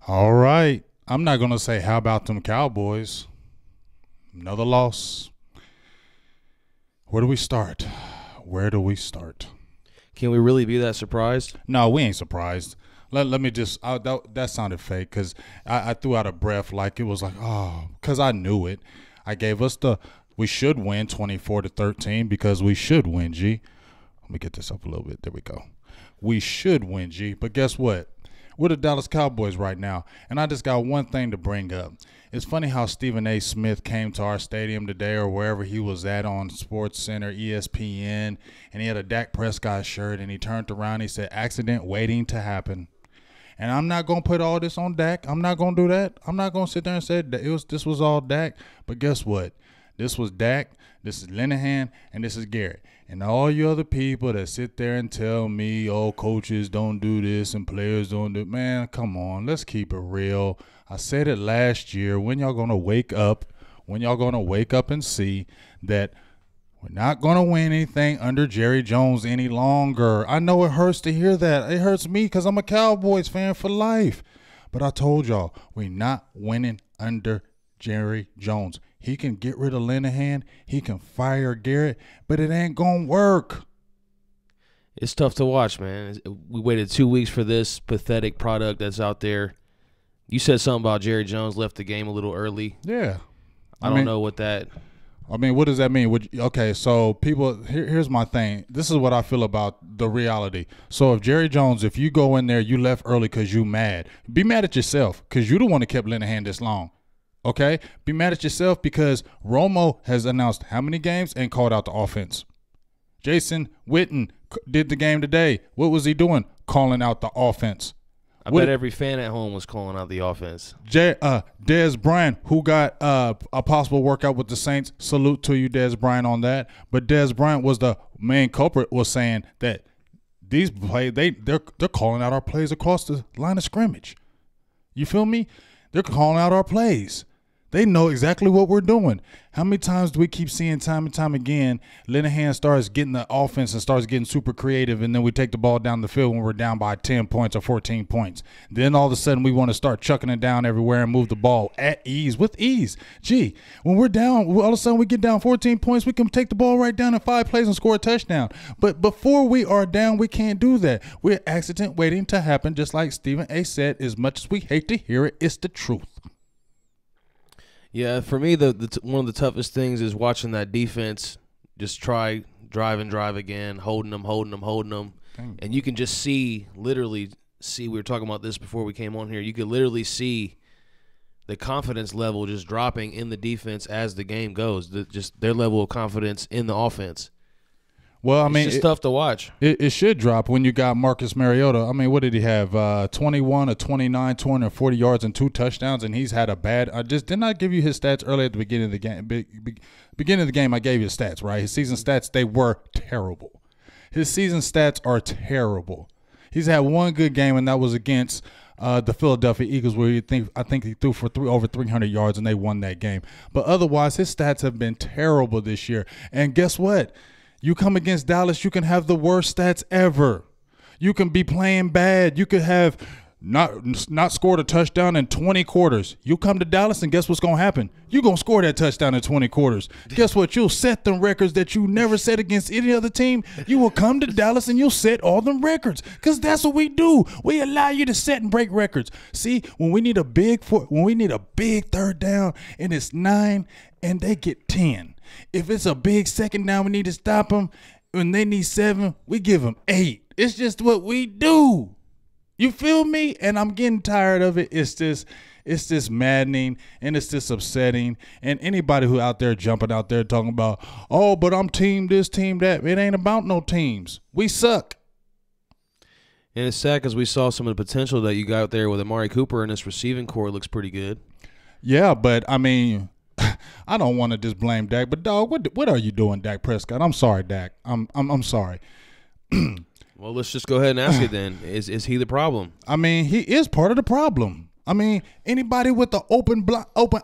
All right. I'm not going to say how about them Cowboys. Another loss. Where do we start? Where do we start? Can we really be that surprised? No, we ain't surprised. Let me just that sounded fake because I threw out a breath like it was like, oh, because I knew it. I gave us we should win 24-13 because we should win, G. Let me get this up a little bit. There we go. We should win, G. But guess what? We're the Dallas Cowboys right now, and I just got one thing to bring up. It's funny how Stephen A. Smith came to our stadium today or wherever he was at on SportsCenter, ESPN, and he had a Dak Prescott shirt, and he turned around and he said, accident waiting to happen. And I'm not going to put all this on Dak. I'm not going to do that. I'm not going to sit there and say this was all Dak. But guess what? This was Dak, this is Linehan, and this is Garrett. And all you other people that sit there and tell me, oh, coaches don't do this and players don't do it. Man, come on. Let's keep it real. I said it last year. When y'all going to wake up? When y'all going to wake up and see that we're not going to win anything under Jerry Jones any longer? I know it hurts to hear that. It hurts me because I'm a Cowboys fan for life. But I told y'all, we're not winning under Jerry Jones. He can get rid of Linehan. He can fire Garrett, but it ain't going to work. It's tough to watch, man. We waited 2 weeks for this pathetic product that's out there. You said something about Jerry Jones left the game a little early. Yeah. I don't know what that – I mean, what does that mean? Okay, so people, here's my thing. This is what I feel about the reality. So if Jerry Jones, if you go in there, you left early because you mad. Be mad at yourself because you the one that kept Linehan this long. Okay? Be mad at yourself because Romo has announced how many games and called out the offense. Jason Witten did the game today. What was he doing? Calling out the offense. I bet every fan at home was calling out the offense. Dez Bryant, who got a possible workout with the Saints. Salute to you, Dez Bryant, on that. But Dez Bryant was the main culprit, was saying that these plays, they're calling out our plays across the line of scrimmage. You feel me? They're calling out our plays. They know exactly what we're doing. How many times do we keep seeing time and time again, Linehan starts getting the offense and starts getting super creative, and then we take the ball down the field when we're down by 10 points or 14 points. Then all of a sudden we want to start chucking it down everywhere and move the ball at ease, with ease. Gee, when we're down, all of a sudden we get down 14 points, we can take the ball right down in 5 plays and score a touchdown. But before we are down, we can't do that. We're accident waiting to happen, just like Stephen A. said. As much as we hate to hear it, it's the truth. Yeah, for me, one of the toughest things is watching that defense just try drive and drive again, holding them. Dang. And you can just literally see, we were talking about this before we came on here, you could literally see the confidence level just dropping in the defense as the game goes, just their level of confidence in the offense. Well, I mean, it's just tough to watch. It should drop when you got Marcus Mariota. I mean, what did he have? 21 or 29, 240 yards and 2 touchdowns, and he's had a bad. Didn't I give you his stats earlier at the beginning of the game? Beginning of the game, I gave you his stats, right? His season stats, they were terrible. His season stats are terrible. He's had one good game, and that was against the Philadelphia Eagles, where I think he threw for over 300 yards, and they won that game. But otherwise, his stats have been terrible this year. And guess what? You come against Dallas, you can have the worst stats ever. You can be playing bad. You could have not scored a touchdown in 20 quarters. You come to Dallas, and guess what's going to happen? You're going to score that touchdown in 20 quarters. Guess what? You'll set them records that you never set against any other team. You will come to Dallas, and you'll set all them records because that's what we do. We allow you to set and break records. See, when we need a big third down, and it's 9, and they get 10. If it's a big second down, we need to stop them. When they need 7, we give them 8. It's just what we do. You feel me? And I'm getting tired of it. It's just maddening, and it's just upsetting. And anybody who out there jumping out there talking about, oh, but I'm team this, team that. It ain't about no teams. We suck. And it's sad because we saw some of the potential that you got there with Amari Cooper, and this receiving core looks pretty good. Yeah, but I mean, I don't want to just blame Dak, but dog, what are you doing, Dak Prescott? I'm sorry, Dak. I'm sorry. Well, let's just go ahead and ask it then. Is he the problem? I mean, he is part of the problem. I mean, anybody with the open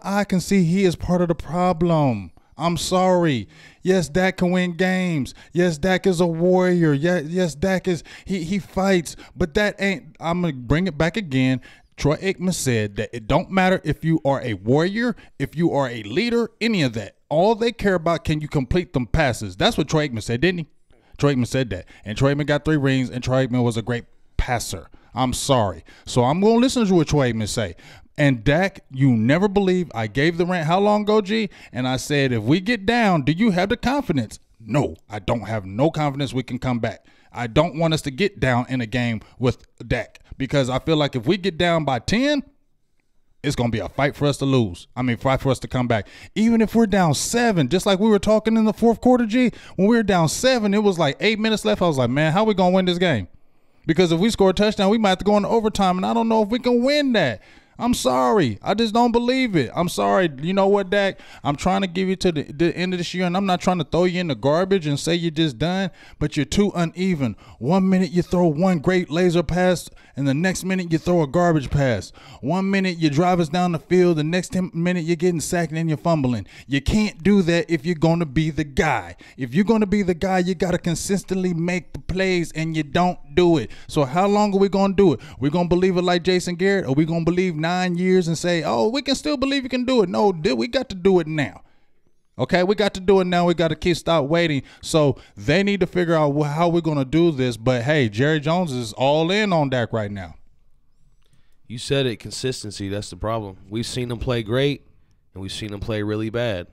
eye can see he is part of the problem. I'm sorry. Yes, Dak can win games. Yes, Dak is a warrior. Yes, Dak is he fights. But that ain't. I'm gonna bring it back again. Troy Aikman said that it don't matter if you are a warrior, if you are a leader, any of that. All they care about, can you complete them passes? That's what Troy Aikman said, didn't he? Troy Aikman said that. And Troy Aikman got 3 rings, and Troy Aikman was a great passer. I'm sorry. So I'm going to listen to what Troy Aikman say. And Dak, you never believe I gave the rant how long ago, G? And I said, if we get down, do you have the confidence? No, I don't have no confidence we can come back. I don't want us to get down in a game with Dak because I feel like if we get down by 10, it's going to be a fight for us to lose. I mean, fight for us to come back. Even if we're down 7, just like we were talking in the fourth quarter, G, when we were down 7, it was like 8 minutes left. I was like, man, how are we going to win this game? Because if we score a touchdown, we might have to go into overtime, and I don't know if we can win that. I'm sorry. I just don't believe it. I'm sorry. You know what, Dak? I'm trying to give you to the end of this year, and I'm not trying to throw you in the garbage and say you're just done, but you're too uneven. 1 minute you throw one great laser pass, and the next minute you throw a garbage pass. 1 minute you drive us down the field, the next minute you're getting sacked and you're fumbling. You can't do that if you're going to be the guy. If you're going to be the guy, you got to consistently make the plays, and you don't do it. So how long are we going to do it? We're going to believe it like Jason Garrett, or we going to believe 9 years and say, oh, we can still believe you can do it? No, we got to do it now. Okay, we got to do it now. We got to stop waiting. So they need to figure out how we're going to do this. But, hey, Jerry Jones is all in on Dak right now. You said it, consistency. That's the problem. We've seen him play great, and we've seen him play really bad.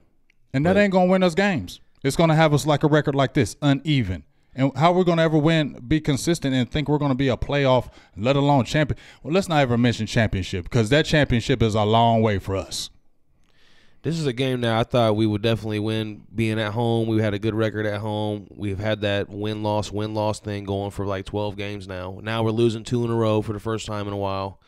And that ain't going to win us games. It's going to have us like a record like this, uneven. And how we're going to ever win, be consistent, and think we're going to be a playoff, let alone champion. Well, let's not ever mention championship because that championship is a long way for us. This is a game now I thought we would definitely win being at home. We had a good record at home. We've had that win-loss thing going for like 12 games now. Now we're losing 2 in a row for the first time in a while.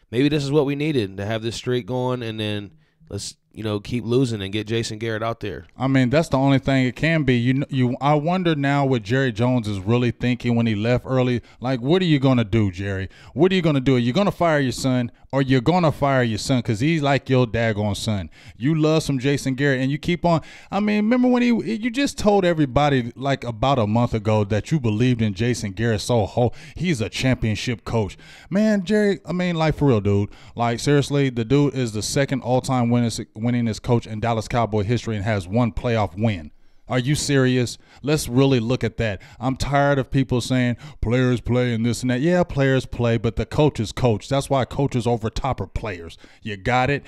Maybe this is what we needed to have this streak going, and then let's keep losing and get Jason Garrett out there. I mean, that's the only thing it can be. I wonder now what Jerry Jones is really thinking when he left early. Like, what are you going to do, Jerry? What are you going to do? Are you going to fire your son, or you're going to fire your son because he's like your daggone son? You love some Jason Garrett, and you keep on. I mean, remember when you just told everybody like about a month ago that you believed in Jason Garrett so he's a championship coach. Man, Jerry, I mean, like, for real, dude. Like, seriously, the dude is the second all-time winningest coach in Dallas Cowboy history and has 1 playoff win. Are you serious? Let's really look at that. I'm tired of people saying players play and this and that. Yeah, players play, but the coaches coach. That's why coaches over top of players. You got it?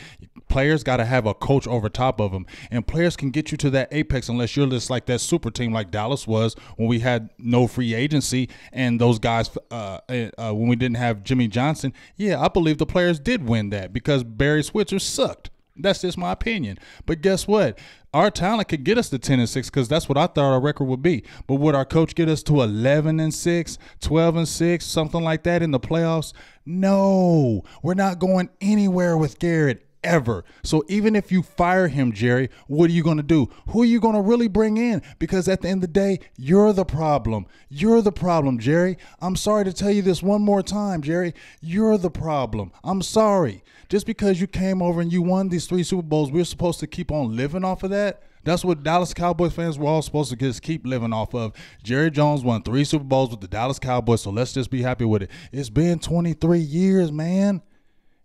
Players got to have a coach over top of them. And players can get you to that apex unless you're just like that super team like Dallas was when we had no free agency and those guys when we didn't have Jimmy Johnson. Yeah, I believe the players did win that because Barry Switzer sucked. That's just my opinion. But guess what? Our talent could get us to 10-6 because that's what I thought our record would be. But would our coach get us to 11-6, 12-6, something like that in the playoffs? No, we're not going anywhere with Garrett ever. So even if you fire him, Jerry, what are you going to do? Who are you going to really bring in? Because at the end of the day, you're the problem. You're the problem, Jerry. I'm sorry to tell you this one more time, Jerry. You're the problem. I'm sorry. Just because you came over and you won these 3 Super Bowls, we're supposed to keep on living off of that? That's what Dallas Cowboys fans were all supposed to just keep living off of. Jerry Jones won 3 Super Bowls with the Dallas Cowboys, so let's just be happy with it. It's been 23 years, man.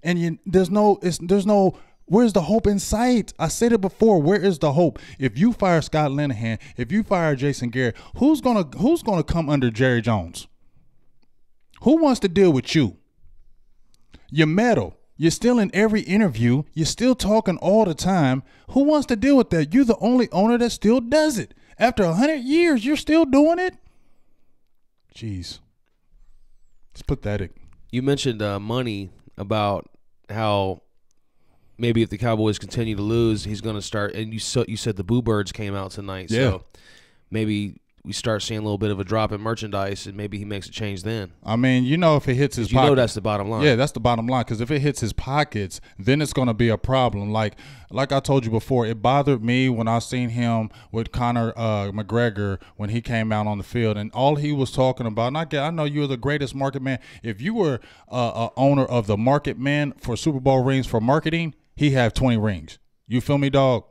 And there's no, where's the hope in sight? I said it before. Where is the hope? If you fire Scott Linehan, if you fire Jason Garrett, who's gonna come under Jerry Jones? Who wants to deal with you? You're metal. You're still in every interview. You're still talking all the time. Who wants to deal with that? You're the only owner that still does it. After 100 years, you're still doing it? Jeez. It's pathetic. You mentioned money about how maybe if the Cowboys continue to lose, he's going to start. And you said the Boo Birds came out tonight. Yeah. So maybe we start seeing a little bit of a drop in merchandise, and maybe he makes a change then. I mean, if it hits his pockets. That's the bottom line. Yeah, that's the bottom line, because if it hits his pockets, then it's going to be a problem. Like I told you before, it bothered me when I seen him with Conor McGregor when he came out on the field, and all he was talking about, and I know you're the greatest market man. If you were a owner of the market man for Super Bowl rings for marketing, he have 20 rings. You feel me, dog?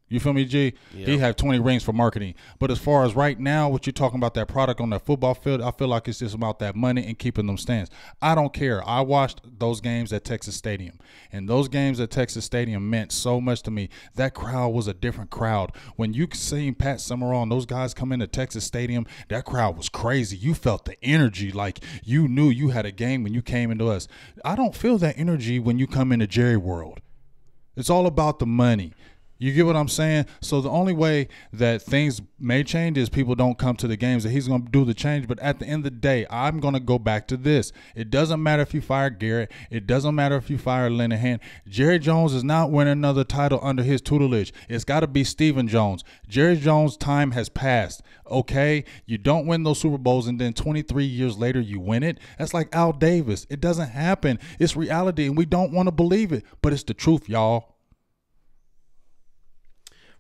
You feel me, G? Yeah. He had 20 rings for marketing. But as far as right now, what you're talking about, that product on that football field, I feel like it's just about that money and keeping them stands. I don't care. I watched those games at Texas Stadium, and those games at Texas Stadium meant so much to me. That crowd was a different crowd. When you seen Pat Summerall and those guys come into Texas Stadium, that crowd was crazy. You felt the energy like you knew you had a game when you came into us. I don't feel that energy when you come into Jerry World. It's all about the money. You get what I'm saying? So the only way that things may change is people don't come to the games, that he's going to do the change. But at the end of the day, I'm going to go back to this. It doesn't matter if you fire Garrett. It doesn't matter if you fire Linehan. Jerry Jones is not winning another title under his tutelage. It's got to be Stephen Jones. Jerry Jones' time has passed. Okay? You don't win those Super Bowls, and then 23 years later you win it. That's like Al Davis. It doesn't happen. It's reality, and we don't want to believe it. But it's the truth, y'all.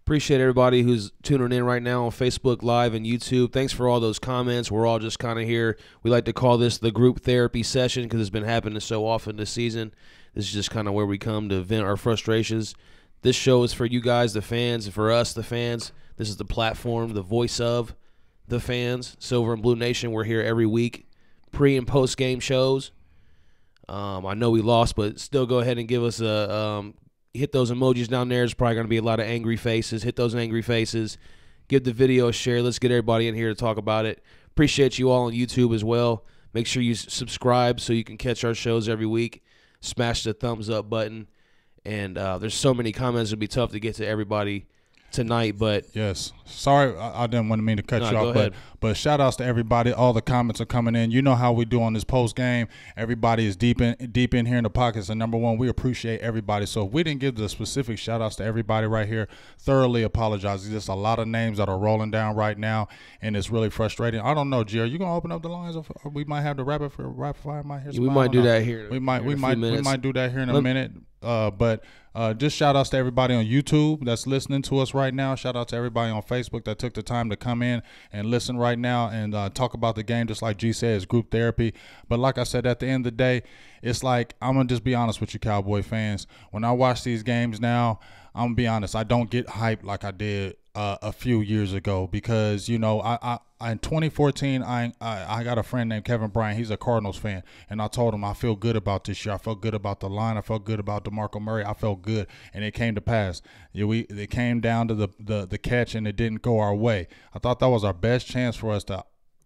Appreciate everybody who's tuning in right now on Facebook Live and YouTube. Thanks for all those comments. We're all just kind of here. We like to call this the group therapy session because it's been happening so often this season. This is just kind of where we come to vent our frustrations. This show is for you guys, the fans, and for us, the fans. This is the platform, the voice of the fans. Silver and Blue Nation, we're here every week. Pre- and post-game shows. I know we lost, but still go ahead and give us a hit those emojis down there. There's probably going to be a lot of angry faces. Hit those angry faces. Give the video a share. Let's get everybody in here to talk about it. Appreciate you all on YouTube as well. Make sure you subscribe so you can catch our shows every week. Smash the thumbs up button. And there's so many comments. It'll be tough to get to everybody tonight, but yes, sorry, I didn't want to mean to cut you off, but shout outs to everybody. All the comments are coming in. You know how we do on this post game. Everybody is deep in here in the pockets, and number one, we appreciate everybody. So if we didn't give the specific shout outs to everybody right here, thoroughly apologize. There's just a lot of names that are rolling down right now, and it's really frustrating. I don't know, Jerry, you gonna open up the lines, or we might have the rapid fire might hear. We might do that here. We might do that here in a minute. But just shout outs to everybody on YouTube that's listening to us right now. Shout out to everybody on Facebook that took the time to come in and listen right now and talk about the game. Just like G said, it's group therapy. But like I said, at the end of the day, it's like, I'm going to just be honest with you, Cowboy fans. When I watch these games now, I'm going to be honest, I don't get hyped like I did a few years ago because, you know, I in 2014, I got a friend named Kevin Bryant. He's a Cardinals fan, and I told him I feel good about this year. I felt good about the line. I felt good about DeMarco Murray. I felt good, and it came to pass. It came down to the catch, and it didn't go our way. I thought that was our best chance for us to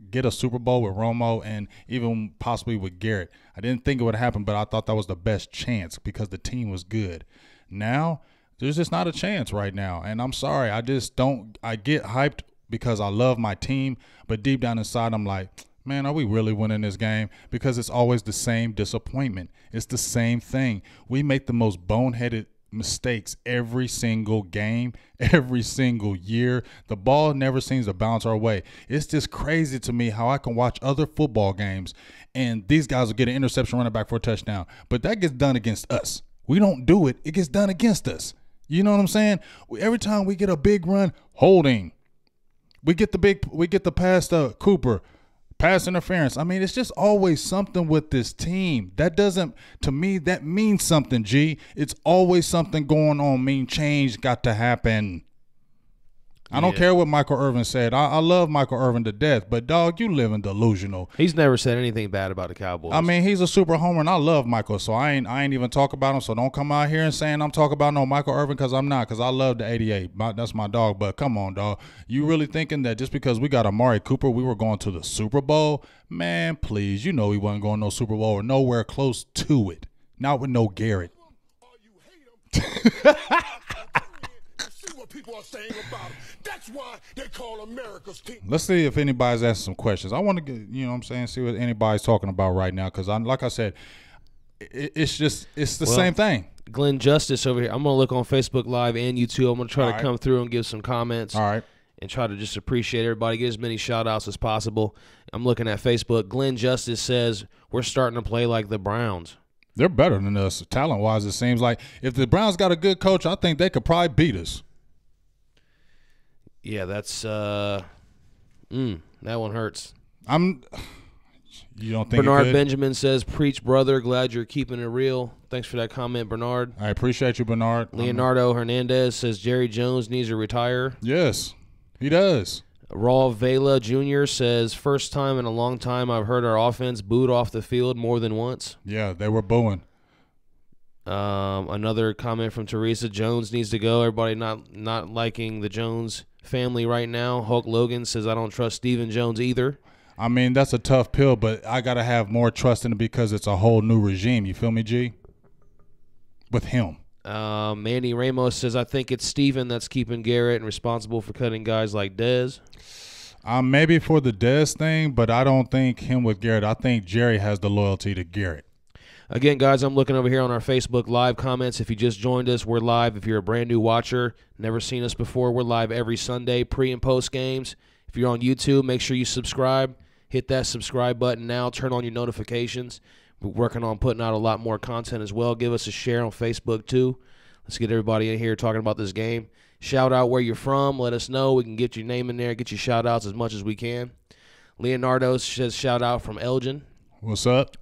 get a Super Bowl with Romo and even possibly with Garrett. I didn't think it would happen, but I thought that was the best chance because the team was good. Now, there's just not a chance right now, and I'm sorry. I get hyped because I love my team, but deep down inside, I'm like, man, are we really winning this game? Because it's always the same disappointment. It's the same thing. We make the most boneheaded mistakes every single game, every single year. The ball never seems to bounce our way. It's just crazy to me how I can watch other football games, and these guys will get an interception, running back for a touchdown. But that gets done against us. We don't do it. It gets done against us. You know what I'm saying? Every time we get a big run, holding. We get the pass to Cooper, pass interference. I mean, it's just always something with this team. That doesn't, to me, that means something, G. It's always something going on. Change got to happen. I don't care what Michael Irvin said. I love Michael Irvin to death, but, dog, you living delusional. He's never said anything bad about the Cowboys. I mean, he's a super homer, and I love Michael, so I ain't even talk about him, so don't come out here and saying I'm talking about no Michael Irvin because I'm not, because I love the 88. That's my dog, but come on, dog. You really thinking that just because we got Amari Cooper, we were going to the Super Bowl? Man, please, you know we wasn't going to no Super Bowl or nowhere close to it. Not with no Garrett. People are saying about him. That's why they call America's team. Let's see if anybody's asking some questions. I want to get, you know what I'm saying, see what anybody's talking about right now because like I said, it's the same thing. Glenn Justice over here. I'm going to look on Facebook Live and YouTube. I'm going to try to come through and give some comments. All right. And try to just appreciate everybody, get as many shout-outs as possible. I'm looking at Facebook. Glenn Justice says, we're starting to play like the Browns. They're better than us talent-wise, it seems like. If the Browns got a good coach, I think they could probably beat us. Yeah, that's that one hurts. You don't think Bernard it could? Benjamin says, "Preach, brother. Glad you're keeping it real." Thanks for that comment, Bernard. I appreciate you, Bernard. Leonardo Hernandez says Jerry Jones needs to retire. Yes, he does. Raul Vela Jr. says, first time in a long time I've heard our offense booed off the field more than once. Yeah, they were booing. Another comment from Teresa, Jones needs to go. Everybody not liking the Jones family right now. Hulk Logan says, I don't trust Stephen Jones either. I mean, that's a tough pill, but I got to have more trust in it because it's a whole new regime. You feel me, G? With him. Manny Ramos says, I think it's Steven that's keeping Garrett and responsible for cutting guys like Dez. Maybe for the Dez thing, but I don't think him with Garrett. I think Jerry has the loyalty to Garrett. Again, guys, I'm looking over here on our Facebook Live comments. If you just joined us, we're live. If you're a brand new watcher, never seen us before, we're live every Sunday, pre- and post games. If you're on YouTube, make sure you subscribe. Hit that subscribe button now. Turn on your notifications. We're working on putting out a lot more content as well. Give us a share on Facebook, too. Let's get everybody in here talking about this game. Shout out where you're from. Let us know. We can get your name in there, get your shout-outs as much as we can. Leonardo says shout-out from Elgin. What's up?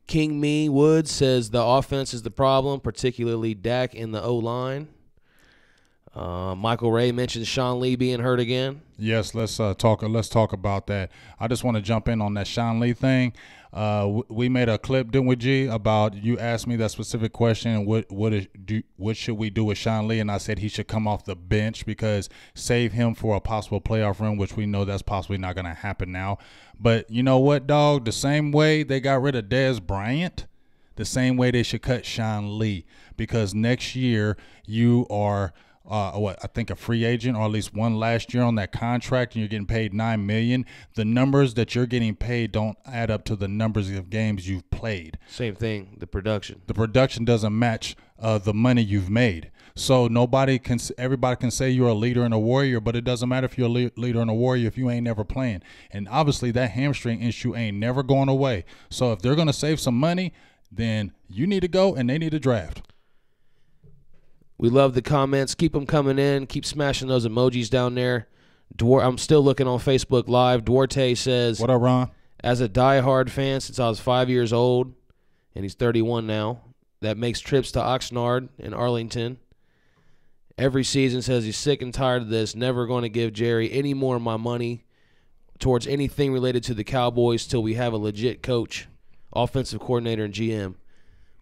King Me Woods says the offense is the problem, particularly Dak in the O-line. Michael Ray mentions Sean Lee being hurt again. Yes, let's talk about that. I just want to jump in on that Sean Lee thing. We made a clip, didn't we, G, about you asked me that specific question, what should we do with Sean Lee? And I said he should come off the bench because save him for a possible playoff run, which we know that's possibly not going to happen now. But you know what, dog? The same way they got rid of Dez Bryant, the same way they should cut Sean Lee, because next year you are I think a free agent, or at least one last year on that contract, and you're getting paid $9 million. The numbers that you're getting paid don't add up to the numbers of games you've played. Same thing, the production. The production doesn't match the money you've made. So everybody can say you're a leader and a warrior, but it doesn't matter if you're a leader and a warrior if you ain't never playing. And obviously that hamstring issue ain't never going away. So if they're going to save some money, then you need to go and they need to draft. We love the comments. Keep them coming in. Keep smashing those emojis down there. I'm still looking on Facebook Live. Duarte says, what up, Ron? As a diehard fan since I was 5 years old, and he's 31 now, that makes trips to Oxnard in Arlington every season, says he's sick and tired of this, never going to give Jerry any more of my money towards anything related to the Cowboys till we have a legit coach, offensive coordinator, and GM.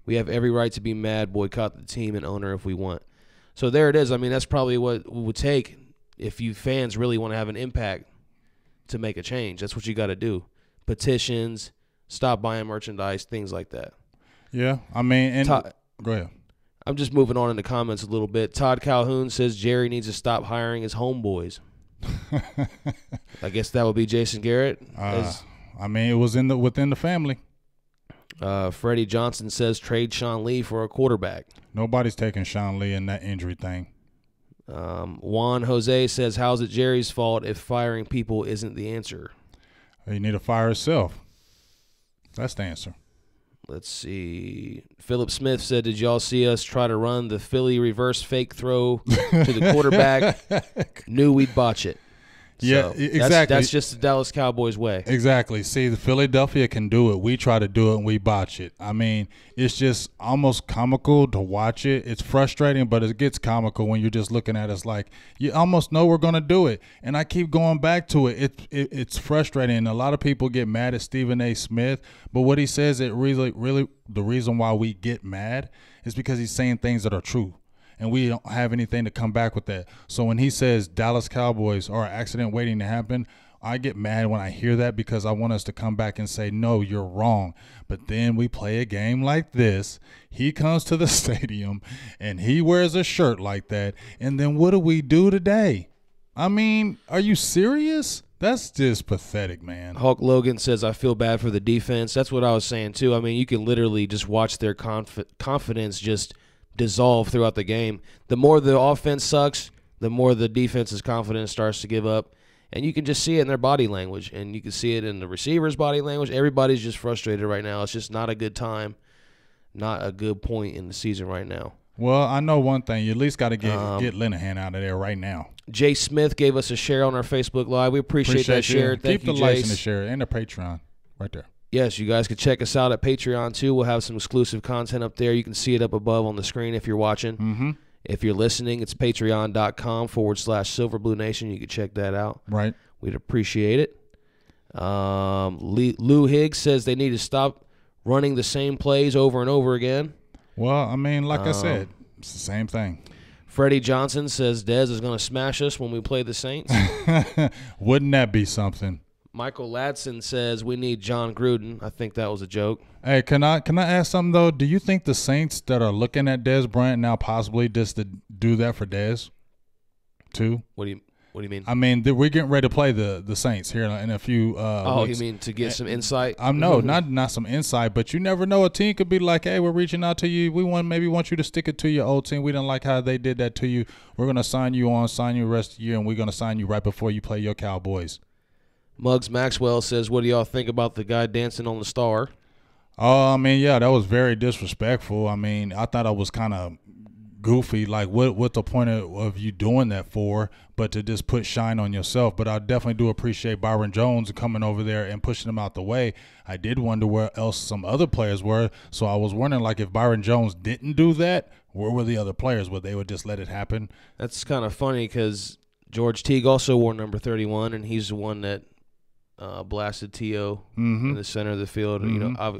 We have every right to be mad, boycott the team and owner if we want. So there it is. I mean, that's probably what it would take if you fans really want to have an impact to make a change. That's what you got to do. Petitions, stop buying merchandise, things like that. Yeah, I mean, go ahead. I'm just moving on in the comments a little bit. Todd Calhoun says Jerry needs to stop hiring his homeboys. I guess that would be Jason Garrett. I mean, it was within the family. Freddie Johnson says trade Sean Lee for a quarterback. Nobody's taking Sean Lee in that injury thing. Juan Jose says, how's it Jerry's fault if firing people isn't the answer? You need to fire yourself. That's the answer. Let's see. Philip Smith said, did y'all see us try to run the Philly reverse fake throw to the quarterback? Knew we'd botch it. Yeah, so exactly. That's just the Dallas Cowboys way. Exactly. See, the Philadelphia can do it. We try to do it, and we botch it. I mean, it's just almost comical to watch it. It's frustrating, but it gets comical when you're just looking at us like you almost know we're going to do it. And I keep going back to it. It's frustrating. A lot of people get mad at Stephen A. Smith, but what he says, it really, the reason why we get mad is because he's saying things that are true. And we don't have anything to come back with that. So when he says Dallas Cowboys are an accident waiting to happen, I get mad when I hear that because I want us to come back and say, no, you're wrong. But then we play a game like this. He comes to the stadium and he wears a shirt like that. And then what do we do today? I mean, are you serious? That's just pathetic, man. Hulk Logan says, I feel bad for the defense. That's what I was saying, too. I mean, you can literally just watch their confidence just dissolve throughout the game. The more the offense sucks, the more the defense's confidence starts to give up. And you can just see it in their body language, and you can see it in the receiver's body language. Everybody's just frustrated right now. It's just not a good time, not a good point in the season right now. Well, I know one thing. You at least got to get Linehan out of there right now. Jay Smith gave us a share on our Facebook Live. We appreciate that share. Thank you, Keep the Jace. likes and the share and the Patreon right there. Yes, you guys can check us out at Patreon, too. We'll have some exclusive content up there. You can see it up above on the screen if you're watching. Mm-hmm. If you're listening, it's patreon.com/Silver&Blue Nation. You can check that out. Right. We'd appreciate it. Lou Higgs says they need to stop running the same plays over and over again. Well, I mean, like I said, it's the same thing. Freddie Johnson says Dez is going to smash us when we play the Saints. Wouldn't that be something? Michael Ladson says we need John Gruden. I think that was a joke. Hey, can I ask something, though? Do you think the Saints that are looking at Dez Bryant now possibly just to do that for Dez, too? What do you mean? I mean, we're getting ready to play the Saints here in a few weeks. You mean to get some insight? No, not some insight, but you never know. A team could be like, hey, we're reaching out to you. We maybe want you to stick it to your old team. We didn't like how they did that to you. We're going to sign you the rest of the year, and we're going to sign you right before you play your Cowboys. Muggs Maxwell says, what do y'all think about the guy dancing on the star? Oh, I mean, yeah, that was very disrespectful. I mean, I thought I was kind of goofy. Like, what the point of you doing that for? But to just put shine on yourself. But I definitely do appreciate Byron Jones coming over there and pushing him out the way. I did wonder where else some other players were. So I was wondering, like, if Byron Jones didn't do that, where were the other players? Would they would just let it happen? That's kind of funny because George Teague also wore number 31, and he's the one that blasted T.O. in the center of the field,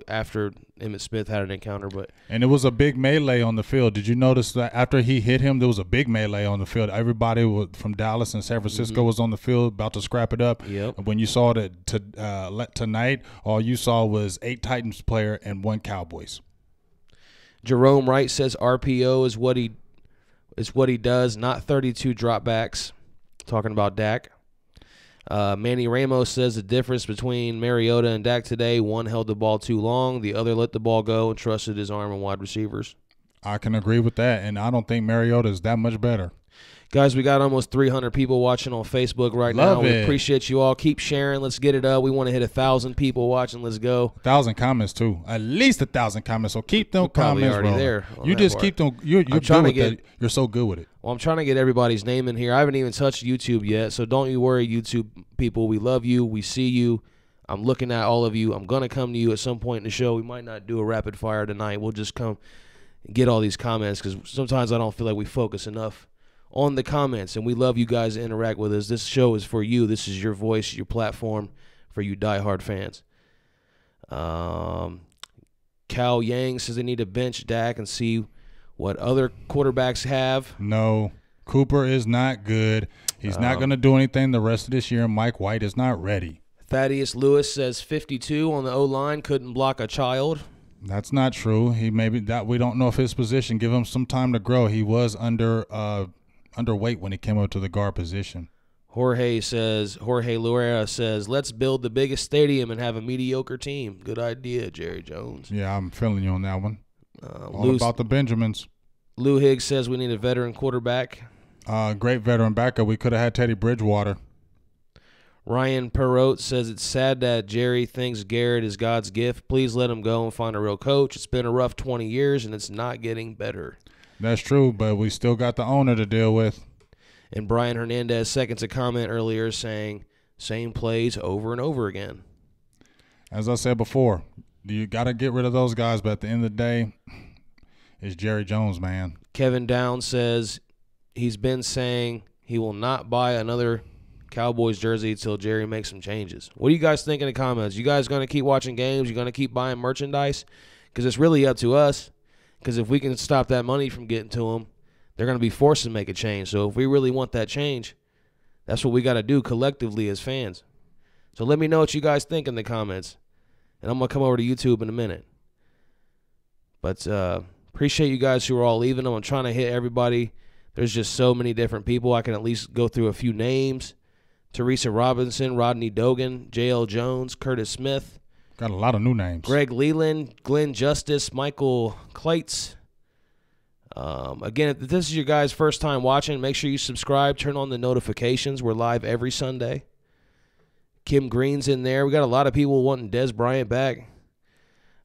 after Emmitt Smith had an encounter. And it was a big melee on the field. Did you notice that after he hit him, there was a big melee on the field? Everybody from Dallas and San Francisco was on the field about to scrap it up. Yep. When you saw it tonight, all you saw was 8 Titans player and 1 Cowboys. Jerome Wright says RPO is what he does, not 32 dropbacks. Talking about Dak. Manny Ramos says the difference between Mariota and Dak today, one held the ball too long, the other let the ball go and trusted his arm and wide receivers. I can agree with that, and I don't think Mariota is that much better. Guys, we got almost 300 people watching on Facebook right now. We appreciate you all. Keep sharing. Let's get it up. We want to hit 1,000 people watching. Let's go. 1,000 comments, too. At least 1,000 comments. So keep them comments already rolling. there. You just keep them. You're good with that. You're so good with it. Well, I'm trying to get everybody's name in here. I haven't even touched YouTube yet, so don't you worry, YouTube people. We love you. We see you. I'm looking at all of you. I'm going to come to you at some point in the show. We might not do a rapid fire tonight. We'll just come and get all these comments because sometimes I don't feel like we focus enough on the comments, and we love you guys to interact with us. This show is for you. This is your voice, your platform for you diehard fans. Cal Yang says they need to bench Dak and see what other quarterbacks have. No, Cooper is not good. He's not going to do anything the rest of this year. Mike White is not ready. Thaddeus Lewis says 52 on the O-line, couldn't block a child. That's not true. We don't know if his position. Give him some time to grow. He was underweight when he came up to the guard position. Jorge Luera says, let's build the biggest stadium and have a mediocre team. Good idea, Jerry Jones. Yeah, I'm feeling you on that one. All about the Benjamins. Lou Higgs says we need a veteran quarterback. Great veteran backup. We could have had Teddy Bridgewater. Ryan Perot says it's sad that Jerry thinks Garrett is God's gift. Please let him go and find a real coach. It's been a rough 20 years, and it's not getting better. That's true, but we still got the owner to deal with. And Brian Hernandez seconds a comment earlier saying, same plays over and over again. As I said before, you got to get rid of those guys, but at the end of the day, it's Jerry Jones, man. Kevin Downs says he's been saying he will not buy another Cowboys jersey until Jerry makes some changes. What do you guys think in the comments? You guys going to keep watching games? You going to keep buying merchandise? Because it's really up to us. Because if we can stop that money from getting to them, they're going to be forced to make a change. So if we really want that change, that's what we got to do collectively as fans. So let me know what you guys think in the comments. And I'm going to come over to YouTube in a minute. But appreciate you guys who are all leaving them. I'm trying to hit everybody. There's just so many different people. I can at least go through a few names. Teresa Robinson, Rodney Dogan, J.L. Jones, Curtis Smith. Got a lot of new names. Greg Leland, Glenn Justice, Michael Kleitz. Again, if this is your guys' first time watching, make sure you subscribe, turn on the notifications. We're live every Sunday. Kim Green's in there. We got a lot of people wanting Dez Bryant back.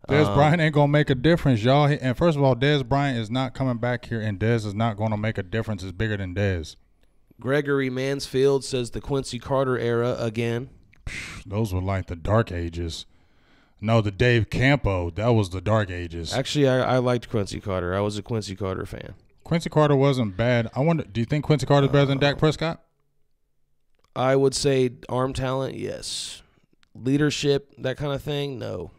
Dez Bryant ain't going to make a difference, y'all. And first of all, Dez Bryant is not coming back here, and Dez is not going to make a difference. It's bigger than Dez. Gregory Mansfield says the Quincy Carter era again. Those were like the dark ages. No, the Dave Campo. That was the dark ages. Actually, I liked Quincy Carter. I was a Quincy Carter fan. Quincy Carter wasn't bad. I wonder, do you think Quincy Carter is better than Dak Prescott? I would say arm talent, yes. Leadership, that kind of thing, no.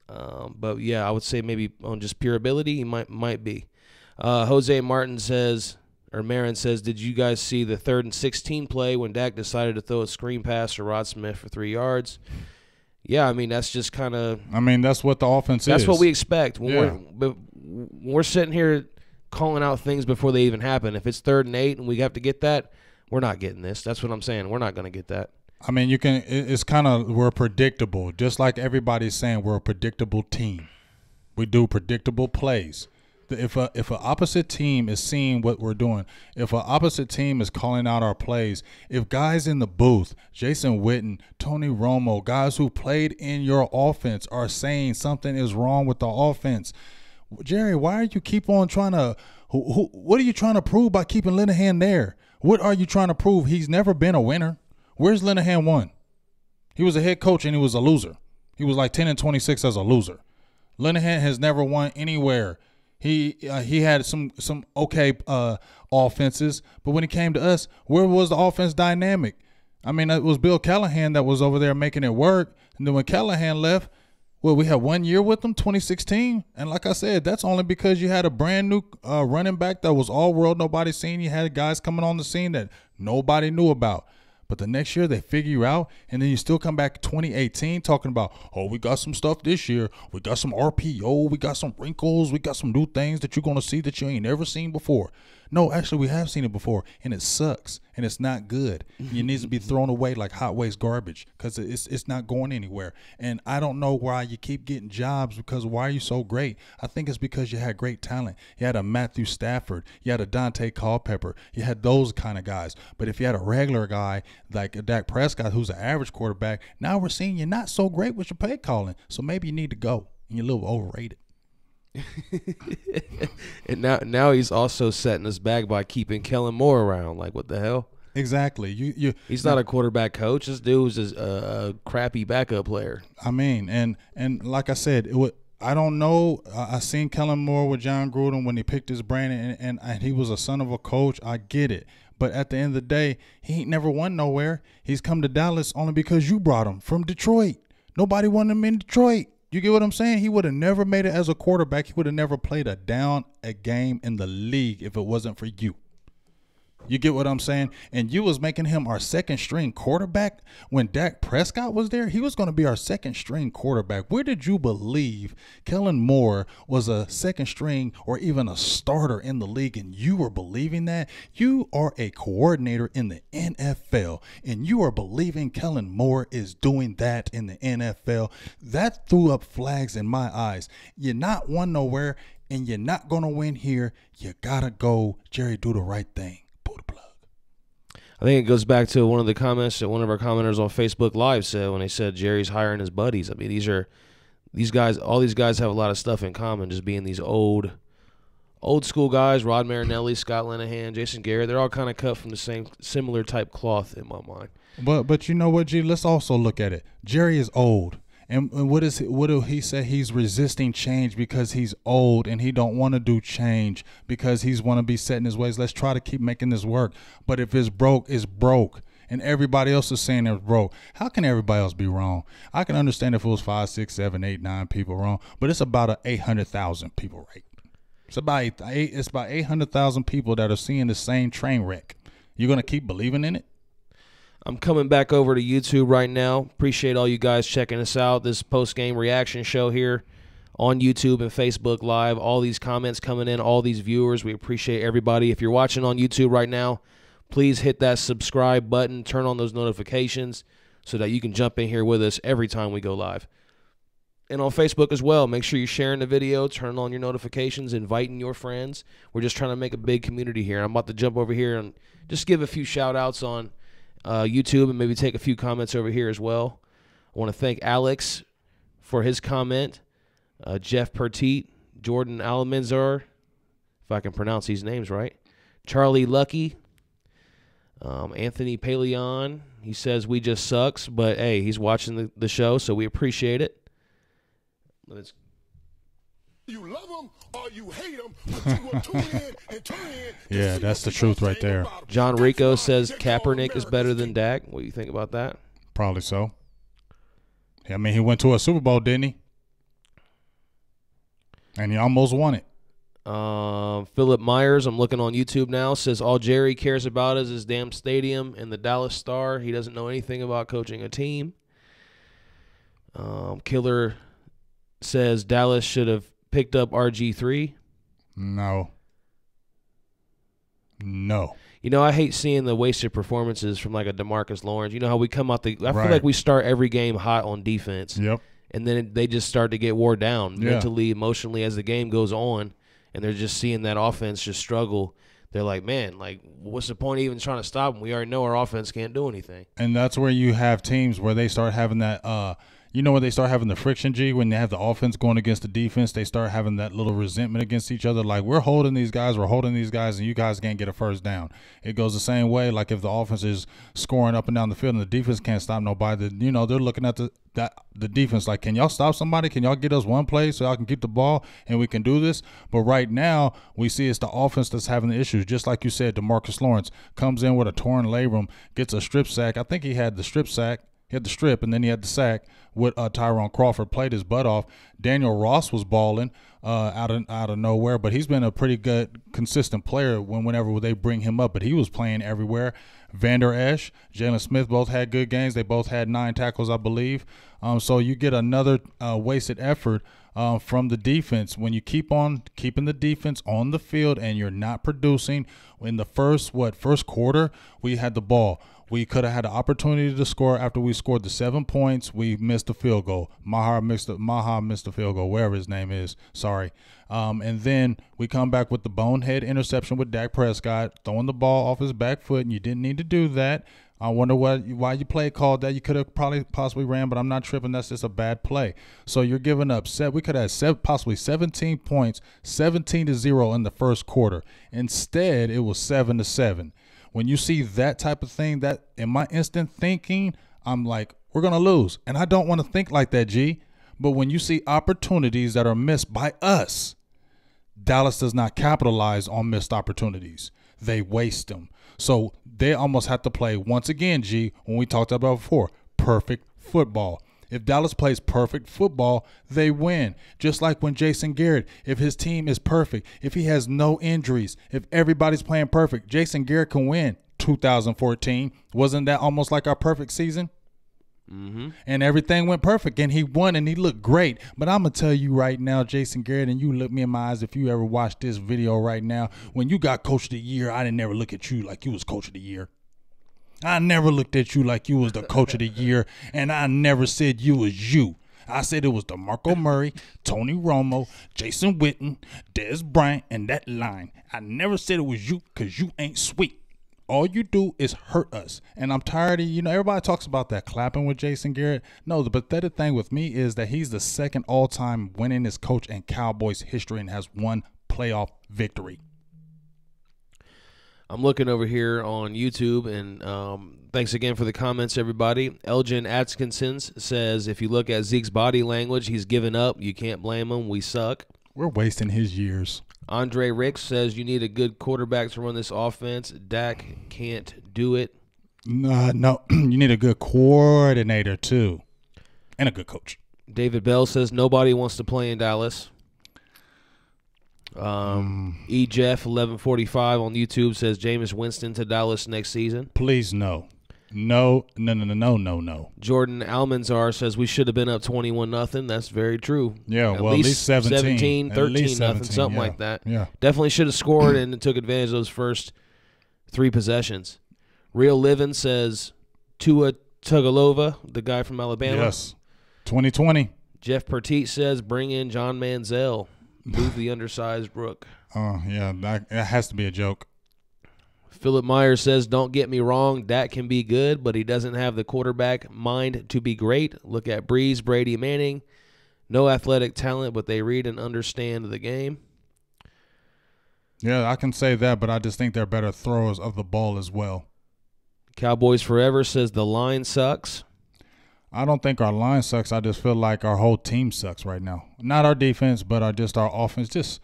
But yeah, I would say maybe on just pure ability, he might be. Jose Martin says, or Marin says, did you guys see the 3rd and 16 play when Dak decided to throw a screen pass to Rod Smith for 3 yards? Yeah, I mean, that's just kind of. I mean, that's what the offense is. That's what we expect when we're sitting here calling out things before they even happen. If it's 3rd and 8 and we have to get that, we're not getting this. That's what I'm saying. We're not going to get that. I mean, you can. It's kind of, we're predictable, just like everybody's saying. We're a predictable team. We do predictable plays. If an opposite team is seeing what we're doing, if an opposite team is calling out our plays, if guys in the booth, Jason Witten, Tony Romo, guys who played in your offense are saying something is wrong with the offense, Jerry, why are you keep on trying to? What are you trying to prove by keeping Linehan there? What are you trying to prove? He's never been a winner. Where's Linehan won? He was a head coach and he was a loser. He was like 10-26 as a loser. Linehan has never won anywhere. He had some okay offenses, but when it came to us, where was the offense dynamic? I mean, it was Bill Callahan that was over there making it work. And then when Callahan left, well, we had 1 year with him, 2016. And like I said, that's only because you had a brand new running back that was all world, nobody seen. You had guys coming on the scene that nobody knew about. But the next year they figure you out, and then you still come back 2018 talking about, oh, we got some stuff this year. We got some RPO. We got some wrinkles. We got some new things that you're going to see that you ain't never seen before. No, actually, we have seen it before, and it sucks, and it's not good. It needs to be thrown away like hot waste garbage because it's not going anywhere. And I don't know why you keep getting jobs because why are you so great? I think it's because you had great talent. You had a Matthew Stafford. You had a Dante Culpepper. You had those kind of guys. But if you had a regular guy like a Dak Prescott who's an average quarterback, now we're seeing you're not so great with your play calling. So maybe you need to go, and you're a little overrated. And now he's also setting us back by keeping Kellen Moore around. Like, what the hell? Exactly. He's not a quarterback coach. This dude's just a crappy backup player. I mean, and like I said, I don't know. I seen Kellen Moore with John Gruden when he picked his brain, and he was a son of a coach. I get it. But at the end of the day, he ain't never won nowhere. He's come to Dallas only because you brought him from Detroit. Nobody wanted him in Detroit. You get what I'm saying? He would have never made it as a quarterback. He would have never played a game in the league if it wasn't for you. You get what I'm saying? And you was making him our second string quarterback when Dak Prescott was there. He was going to be our second string quarterback. Where did you believe Kellen Moore was a second string or even a starter in the league and you were believing that? You are a coordinator in the NFL and you are believing Kellen Moore is doing that in the NFL. That threw up flags in my eyes. You're not won nowhere and you're not going to win here. You got to go, Jerry, do the right thing. I think it goes back to one of the comments that one of our commenters on Facebook Live said when they said Jerry's hiring his buddies. I mean, all these guys have a lot of stuff in common, just being these old school guys. Rod Marinelli, Scott Linehan, Jason Garrett, they're all kind of cut from the same similar type cloth in my mind. But you know what, G? Let's also look at it. Jerry is old. And what do he say? He's resisting change because he's old and he don't want to do change because he's want to be set in his ways. Let's try to keep making this work. But if it's broke, it's broke. And everybody else is saying it's broke. How can everybody else be wrong? I can understand if it was 5, 6, 7, 8, 9 people wrong, but it's about 800,000 people right. It's about 800,000 people that are seeing the same train wreck. You're going to keep believing in it? I'm coming back over to YouTube right now. Appreciate all you guys checking us out. This post-game reaction show here on YouTube and Facebook Live. All these comments coming in, all these viewers. We appreciate everybody. If you're watching on YouTube right now, please hit that subscribe button. Turn on those notifications so that you can jump in here with us every time we go live. And on Facebook as well, make sure you're sharing the video, turn on your notifications, inviting your friends. We're just trying to make a big community here. I'm about to jump over here and just give a few shout-outs on YouTube and maybe take a few comments over here as well. I want to thank Alex for his comment, Jeff Pertit, Jordan Alamenzar, if I can pronounce these names right, Charlie Lucky, Anthony Paleon. He says we just sucks, but hey, he's watching the show, so we appreciate it. You love them or you hate them, but you will tune in and turn in. Yeah, that's the truth right there. John Rico says Kaepernick is better than Dak. What do you think about that? Probably so. I mean, he went to a Super Bowl, didn't he? And he almost won it. Philip Myers, I'm looking on YouTube now, says all Jerry cares about is his damn stadium and the Dallas Star. He doesn't know anything about coaching a team. Killer says Dallas should have picked up RG3. No. You know, I hate seeing the wasted performances from like a DeMarcus Lawrence. You know how we come out I feel Right. like we start every game hot on defense. Yep. And then they just start to get wore down Yeah. mentally, emotionally as the game goes on, and they're just seeing that offense just struggle. They're like, man, like, what's the point of even trying to stop them? We already know our offense can't do anything. And that's where you have teams where they start having that when they start having the friction, G, when they have the offense going against the defense, they start having that little resentment against each other. Like, we're holding these guys, and you guys can't get a first down. It goes the same way. Like, if the offense is scoring up and down the field and the defense can't stop nobody, they're looking at the defense like, can y'all stop somebody? Can y'all get us one play so I can keep the ball and we can do this? But right now, we see it's the offense that's having the issues. Just like you said, DeMarcus Lawrence comes in with a torn labrum, gets a strip sack. I think he had the strip sack. He had the strip, and then he had the sack with Tyrone Crawford, played his butt off. Daniel Ross was balling out of nowhere, but he's been a pretty good, consistent player whenever they bring him up. But he was playing everywhere. Vander Esch, Jalen Smith both had good games. They both had 9 tackles, I believe. So you get another wasted effort from the defense. When you keep on keeping the defense on the field and you're not producing, in the first quarter, we had the ball. We could have had an opportunity to score after we scored the 7 points. We missed the field goal. Maha missed the field goal, wherever his name is. Sorry. And then we come back with the bonehead interception with Dak Prescott, throwing the ball off his back foot, and you didn't need to do that. I wonder why you called that. You could have possibly ran, but I'm not tripping. That's just a bad play. So you're giving up we could have had possibly 17 points, 17-0 in the first quarter. Instead, it was 7-7. When you see that type of thing, that in my instant thinking, I'm like, we're going to lose. And I don't want to think like that, G. But when you see opportunities that are missed by us, Dallas does not capitalize on missed opportunities. They waste them. So they almost have to play, once again, G, when we talked about before, perfect football. If Dallas plays perfect football, they win. Just like when Jason Garrett, if his team is perfect, if he has no injuries, if everybody's playing perfect, Jason Garrett can win. 2014, wasn't that almost like our perfect season? Mm-hmm. And everything went perfect, and he won, and he looked great. But I'm going to tell you right now, Jason Garrett, and you look me in my eyes if you ever watch this video right now, when you got Coach of the Year, I didn't never look at you like you was Coach of the Year. I never looked at you like you was the Coach of the Year, and I never said you was you. I said it was DeMarco Murray, Tony Romo, Jason Witten, Dez Bryant, and that line. I never said it was you because you ain't sweet. All you do is hurt us. And I'm tired of, everybody talks about that clapping with Jason Garrett. No, the pathetic thing with me is that he's the second all-time winningest coach in Cowboys history and has one playoff victory. I'm looking over here on YouTube, and thanks again for the comments, everybody. Elgin Atkinson says, if you look at Zeke's body language, he's given up. You can't blame him. We suck. We're wasting his years. Andre Ricks says, you need a good quarterback to run this offense. Dak can't do it. No, you need a good coordinator, too, and a good coach. David Bell says, nobody wants to play in Dallas. Jeff 1145 on YouTube says Jameis Winston to Dallas next season. Please no. No. Jordan Almanzar says we should have been up 21-0. That's very true. Yeah, at least 17, 13-0, something like that. Yeah. Definitely should have scored and took advantage of those first 3 possessions. Real Living says Tua Tagovailoa, the guy from Alabama. Yes. 2020. Jeff Pertite says bring in John Manziel. Move the undersized Rook. Oh, yeah, that has to be a joke. Philip Myers says, don't get me wrong, Dak can be good, but he doesn't have the quarterback mind to be great. Look at Breeze, Brady, Manning. No athletic talent, but they read and understand the game. Yeah, I can say that, but I just think they're better throwers of the ball as well. Cowboys Forever says the line sucks. I don't think our line sucks. I just feel like our whole team sucks right now. Not our defense, but our offense.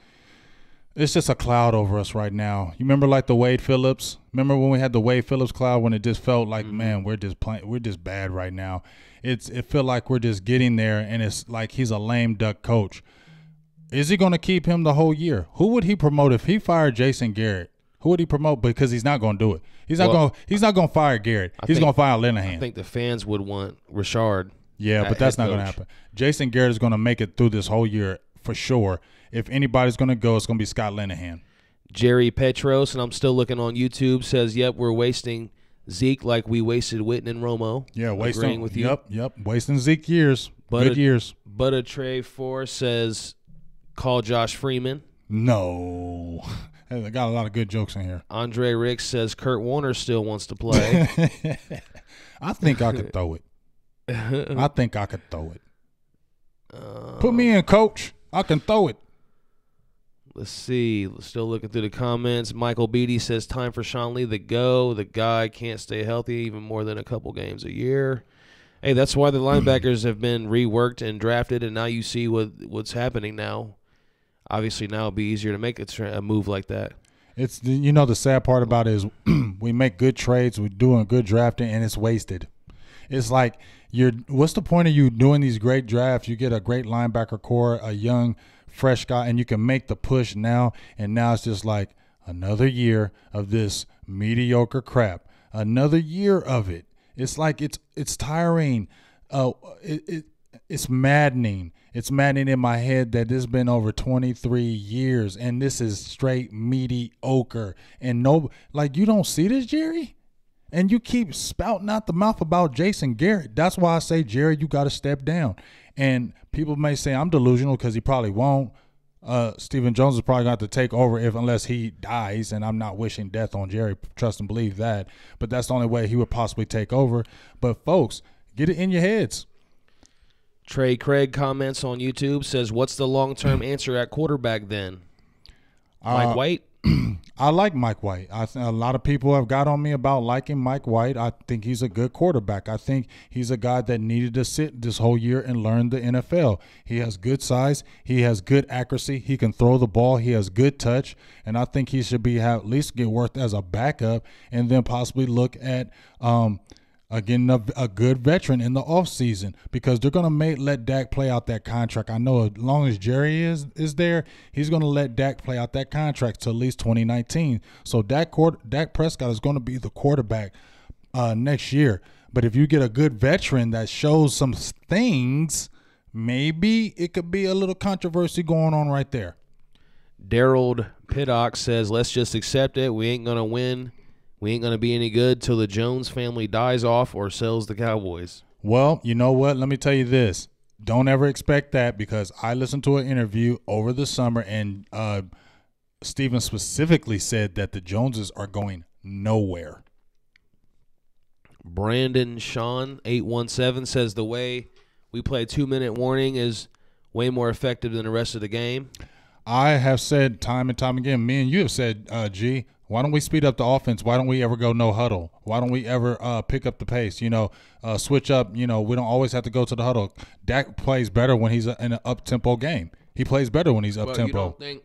It's just a cloud over us right now. You remember like the Wade Phillips? Remember when we had the Wade Phillips cloud when it just felt like, man, we're just bad right now. It felt like we're just getting there, and it's like he's a lame duck coach. Is he going to keep him the whole year? Who would he promote if he fired Jason Garrett? Who would he promote? Because he's not going to do it. He's not going to fire Garrett. He's going to fire Linehan. I think the fans would want Richard. Yeah, but that's not going to happen. Jason Garrett is going to make it through this whole year for sure. If anybody's going to go, it's going to be Scott Linehan. Jerry Petros, and I'm still looking on YouTube, says, "Yep, we're wasting Zeke like we wasted Witten and Romo." Yeah, agreeing with you. Yep, wasting Zeke years. Good years. But a Trey Force says, "Call Josh Freeman." No. I got a lot of good jokes in here. Andre Ricks says Kurt Warner still wants to play. I think I could throw it. Put me in, coach. I can throw it. Let's see. Still looking through the comments. Michael Beatty says, time for Sean Lee to go. The guy can't stay healthy even more than a couple games a year. Hey, that's why the linebackers have been reworked and drafted, and now you see what's happening now. Obviously, now it'll be easier to make a move like that. It's the sad part about it is we make good trades, we're doing good drafting, and it's wasted. It's like what's the point of you doing these great drafts? You get a great linebacker core, a young, fresh guy, and you can make the push now, and now it's just like another year of this mediocre crap. Another year of it. It's like it's tiring. It's maddening. It's maddening in my head that this has been over 23 years, and this is straight mediocre. And you don't see this, Jerry? And you keep spouting out the mouth about Jason Garrett. That's why I say, Jerry, you got to step down. And people may say I'm delusional because he probably won't. Stephen Jones is probably going to have to take over unless he dies, and I'm not wishing death on Jerry. Trust and believe that. But that's the only way he would possibly take over. But, folks, get it in your heads. Trey Craig comments on YouTube, says, what's the long-term answer at quarterback then? Mike White? I like Mike White. A lot of people have got on me about liking Mike White. I think he's a good quarterback. I think he's a guy that needed to sit this whole year and learn the NFL. He has good size. He has good accuracy. He can throw the ball. He has good touch. And I think he should at least get worked as a backup and then possibly look at again, a good veteran in the offseason because they're going to let Dak play out that contract. I know as long as Jerry is there, he's going to let Dak play out that contract till at least 2019. So Dak Prescott is going to be the quarterback next year. But if you get a good veteran that shows some things, maybe it could be a little controversy going on right there. Daryl Piddock says, let's just accept it. We ain't going to win. We ain't going to be any good till the Jones family dies off or sells the Cowboys. Well, you know what? Let me tell you this. Don't ever expect that because I listened to an interview over the summer and Steven specifically said that the Joneses are going nowhere. Brandon Sean 817 says the way we play 2-minute warning is way more effective than the rest of the game. I have said time and time again, me and you have said, G, why don't we speed up the offense? Why don't we ever go no huddle? Why don't we ever pick up the pace? Switch up. We don't always have to go to the huddle. Dak plays better when he's in an up-tempo game. He plays better when he's up-tempo. You don't think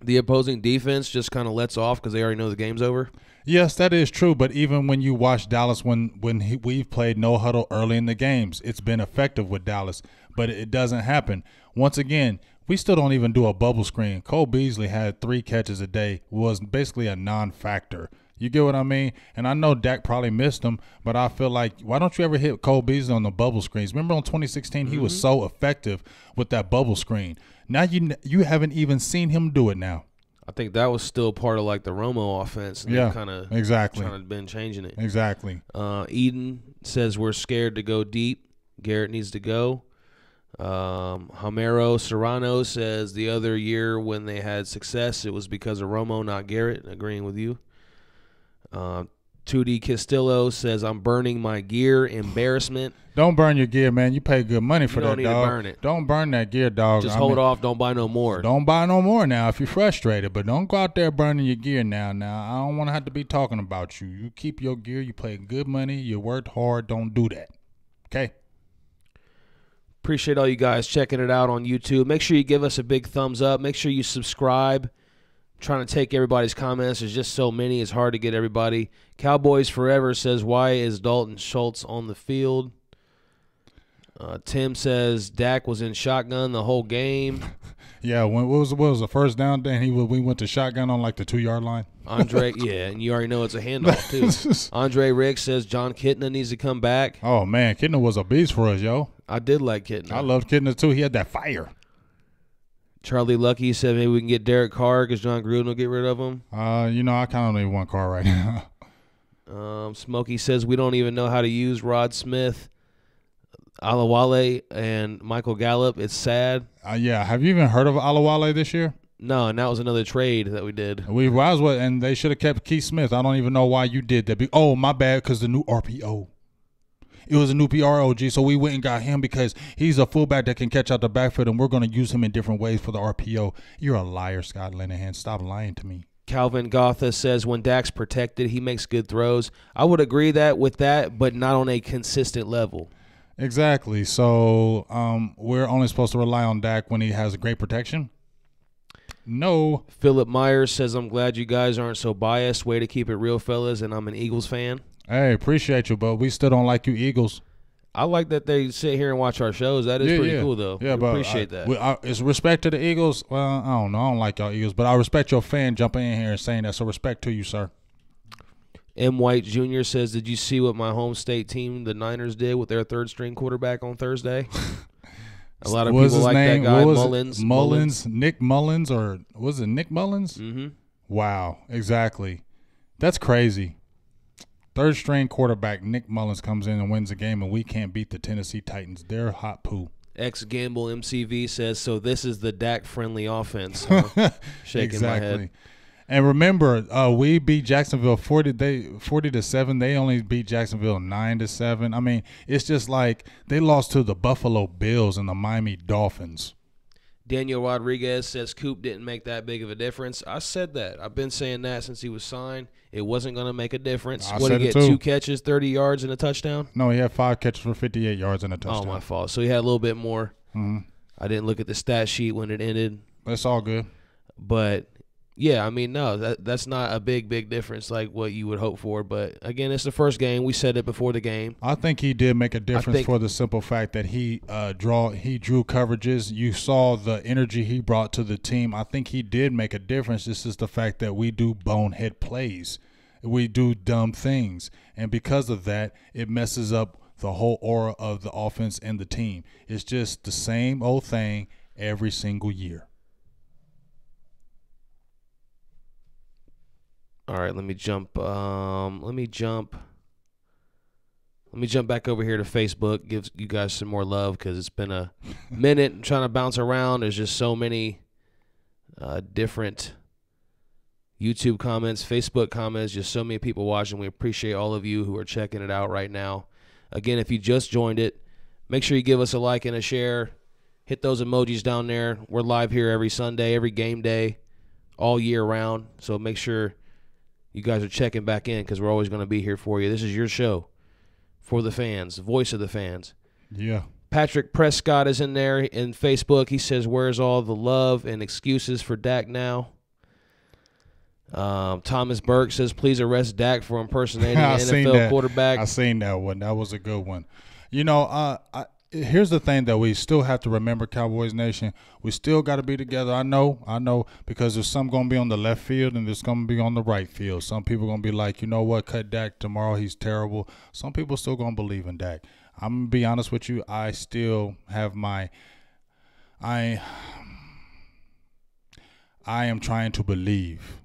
the opposing defense just kind of lets off because they already know the game's over? Yes, that is true. But even when you watch Dallas, we've played no huddle early in the games, it's been effective with Dallas. But it doesn't happen. Once again, we still don't even do a bubble screen. Cole Beasley had 3 catches a day, was basically a non-factor. You get what I mean? And I know Dak probably missed him, but I feel like why don't you ever hit Cole Beasley on the bubble screens? Remember in 2016 he was so effective with that bubble screen. Now you haven't even seen him do it now. I think that was still part of like the Romo offense. And yeah, kind of exactly. Trying to been changing it. Exactly. Eden says we're scared to go deep. Garrett needs to go. Homero Serrano says the other year when they had success, it was because of Romo, not Garrett. Agreeing with you. 2D Castillo says I'm burning my gear. Embarrassment. Don't burn your gear, man. You pay good money for that, dog. You don't need to burn it. Don't burn that gear, dog. Just hold off. Don't buy no more. Don't buy no more now if you're frustrated. But don't go out there burning your gear now. I don't want to have to be talking about you. You keep your gear. You pay good money. You worked hard. Don't do that. Okay? Appreciate all you guys checking it out on YouTube. Make sure you give us a big thumbs up. Make sure you subscribe. I'm trying to take everybody's comments. There's just so many. It's hard to get everybody. Cowboys Forever says, why is Dalton Schultz on the field? Tim says, Dak was in shotgun the whole game. Yeah, what was the first down? Then we went to shotgun on like the 2-yard line. Andre, yeah, and you already know it's a handoff too. Andre Rick says John Kitna needs to come back. Oh man, Kitna was a beast for us, yo. I did like Kitna. I loved Kitna too. He had that fire. Charlie Lucky said maybe we can get Derek Carr because John Gruden will get rid of him. I kind of need one Carr right now. Smokey says we don't even know how to use Rod Smith, Alawale, and Michael Gallup. It's sad. Yeah, have you even heard of Alawale this year? No, and that was another trade that we did. And they should have kept Keith Smith. I don't even know why you did that. Oh, my bad, because the new RPO. It was a new PROG, so we went and got him because he's a fullback that can catch out the backfield, and we're going to use him in different ways for the RPO. You're a liar, Scott Linehan. Stop lying to me. Calvin Gotha says when Dak's protected, he makes good throws. I would agree with that, but not on a consistent level. Exactly. So we're only supposed to rely on Dak when he has great protection? No. Philip Myers says, I'm glad you guys aren't so biased. Way to keep it real, fellas, and I'm an Eagles fan. Hey, appreciate you, but we still don't like you Eagles. I like that they sit here and watch our shows. That is pretty cool, though. Yeah, we appreciate that. It's respect to the Eagles. Well, I don't know. I don't like y'all Eagles, but I respect your fan jumping in here and saying that, so respect to you, sir. M. White Jr. says, did you see what my home state team, the Niners, did with their third-string quarterback on Thursday? A lot of people like that guy, Mullins. Nick Mullins, or was it Nick Mullins? Mm-hmm. Wow, exactly. That's crazy. Third-string quarterback Nick Mullins comes in and wins the game, and we can't beat the Tennessee Titans. They're hot poo. Ex-Gamble MCV says, so this is the Dak-friendly offense. Huh? Shaking my head. And remember, we beat Jacksonville 40-7. They only beat Jacksonville 9-7. I mean, it's just like they lost to the Buffalo Bills and the Miami Dolphins. Daniel Rodriguez says Coop didn't make that big of a difference. I said that. I've been saying that since he was signed. It wasn't going to make a difference. What did he get, 2 catches, 30 yards, and a touchdown? No, he had 5 catches for 58 yards and a touchdown. Oh, my fault. So he had a little bit more. Mm-hmm. I didn't look at the stat sheet when it ended. That's all good. But yeah, I mean, no, that's not a big difference like what you would hope for. But, again, it's the first game. We said it before the game. I think he did make a difference for the simple fact that he drew coverages. You saw the energy he brought to the team. I think he did make a difference. This is the fact that we do bonehead plays. We do dumb things. And because of that, it messes up the whole aura of the offense and the team. It's just the same old thing every single year. All right, let me jump back over here to Facebook. Give you guys some more love because it's been a minute. I'm trying to bounce around. There's just so many different YouTube comments, Facebook comments, just so many people watching. We appreciate all of you who are checking it out right now. Again, if you just joined it, make sure you give us a like and a share. Hit those emojis down there. We're live here every Sunday, every game day, all year round. So make sure you guys are checking back in because we're always going to be here for you. This is your show for the fans, the voice of the fans. Yeah. Patrick Prescott is in there in Facebook. He says, where's all the love and excuses for Dak now? Thomas Burke says, please arrest Dak for impersonating an NFL quarterback. I seen that one. That was a good one. You know, here's the thing that we still have to remember, Cowboys Nation. We still got to be together. I know, because there's some going to be on the left field and there's going to be on the right field. Some people going to be like, you know what, cut Dak tomorrow. He's terrible. Some people still going to believe in Dak. I'm going to be honest with you. I still have I am trying to believe.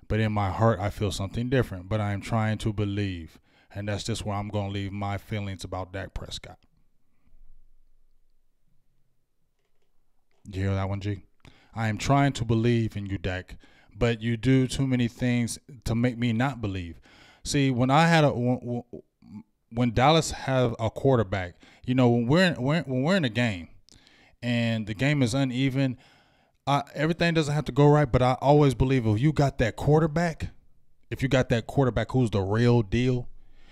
But in my heart, I feel something different. But I am trying to believe. And that's just where I'm going to leave my feelings about Dak Prescott. You hear that one, G? I am trying to believe in you, Dak, but you do too many things to make me not believe. See, when Dallas have a quarterback, you know, when we're in a game and the game is uneven, everything doesn't have to go right. But I always believe if you got that quarterback who's the real deal,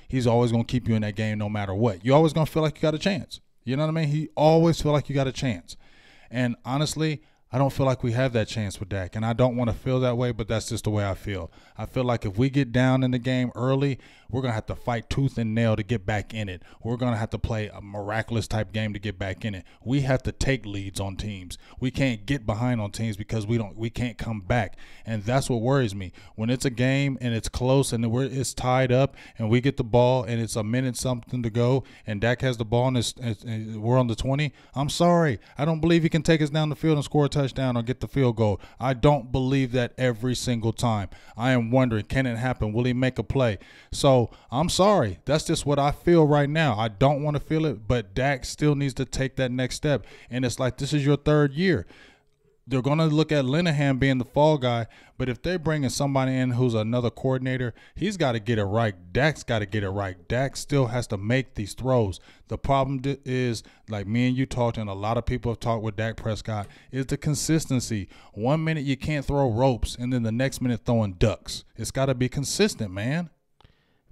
he's always gonna keep you in that game no matter what. You're always gonna feel like you got a chance. You know what I mean? He always feel like you got a chance. And honestly, I don't feel like we have that chance with Dak, and I don't want to feel that way, but that's just the way I feel. I feel like if we get down in the game early, we're going to have to fight tooth and nail to get back in it. We're going to have to play a miraculous type game to get back in it. We have to take leads on teams. We can't get behind on teams because we can't come back, and that's what worries me. When it's a game and it's close and it's tied up and we get the ball and it's a minute something to go and Dak has the ball and we're on the 20, I'm sorry. I don't believe he can take us down the field and score a touchdown or get the field goal. I don't believe that every single time. I am wondering, can it happen? Will he make a play? So I'm sorry. That's just what I feel right now. I don't want to feel it, but Dak still needs to take that next step. And it's like, this is your third year. They're going to look at Linehan being the fall guy, but if they're bringing somebody in who's another coordinator, he's got to get it right. Dak's got to get it right. Dak still has to make these throws. The problem is, like me and you talked, and a lot of people have talked with Dak Prescott, is the consistency. 1 minute you can't throw ropes, and then the next minute throwing ducks. It's got to be consistent, man.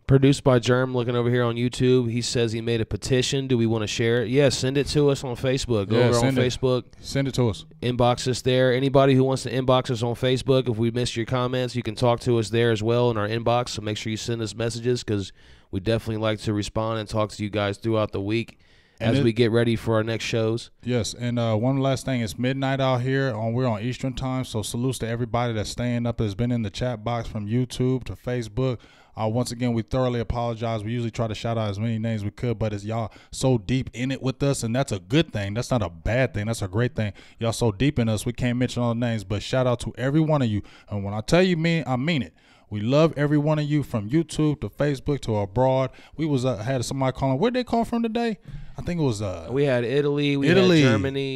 Produced by Germ, looking over here on YouTube. He says he made a petition. Do we want to share it? Yeah, send it to us on Facebook. Go over on Facebook. Send it to us. Inbox us there. Anybody who wants to inbox us on Facebook, if we missed your comments, you can talk to us there as well in our inbox. So make sure you send us messages because we definitely like to respond and talk to you guys throughout the week as we get ready for our next shows. Yes, and one last thing. It's midnight out here. We're on Eastern time, so salutes to everybody that's staying up, that's been in the chat box from YouTube to Facebook. Once again, we thoroughly apologize. We usually try to shout out as many names we could, but it's y'all so deep in it with us, and that's a good thing. That's not a bad thing. That's a great thing. Y'all so deep in us, we can't mention all the names, but shout out to every one of you. And when I tell you I mean it. We love every one of you from YouTube to Facebook to abroad. We had somebody calling. Where'd they call from today? I think it was we had Italy, we had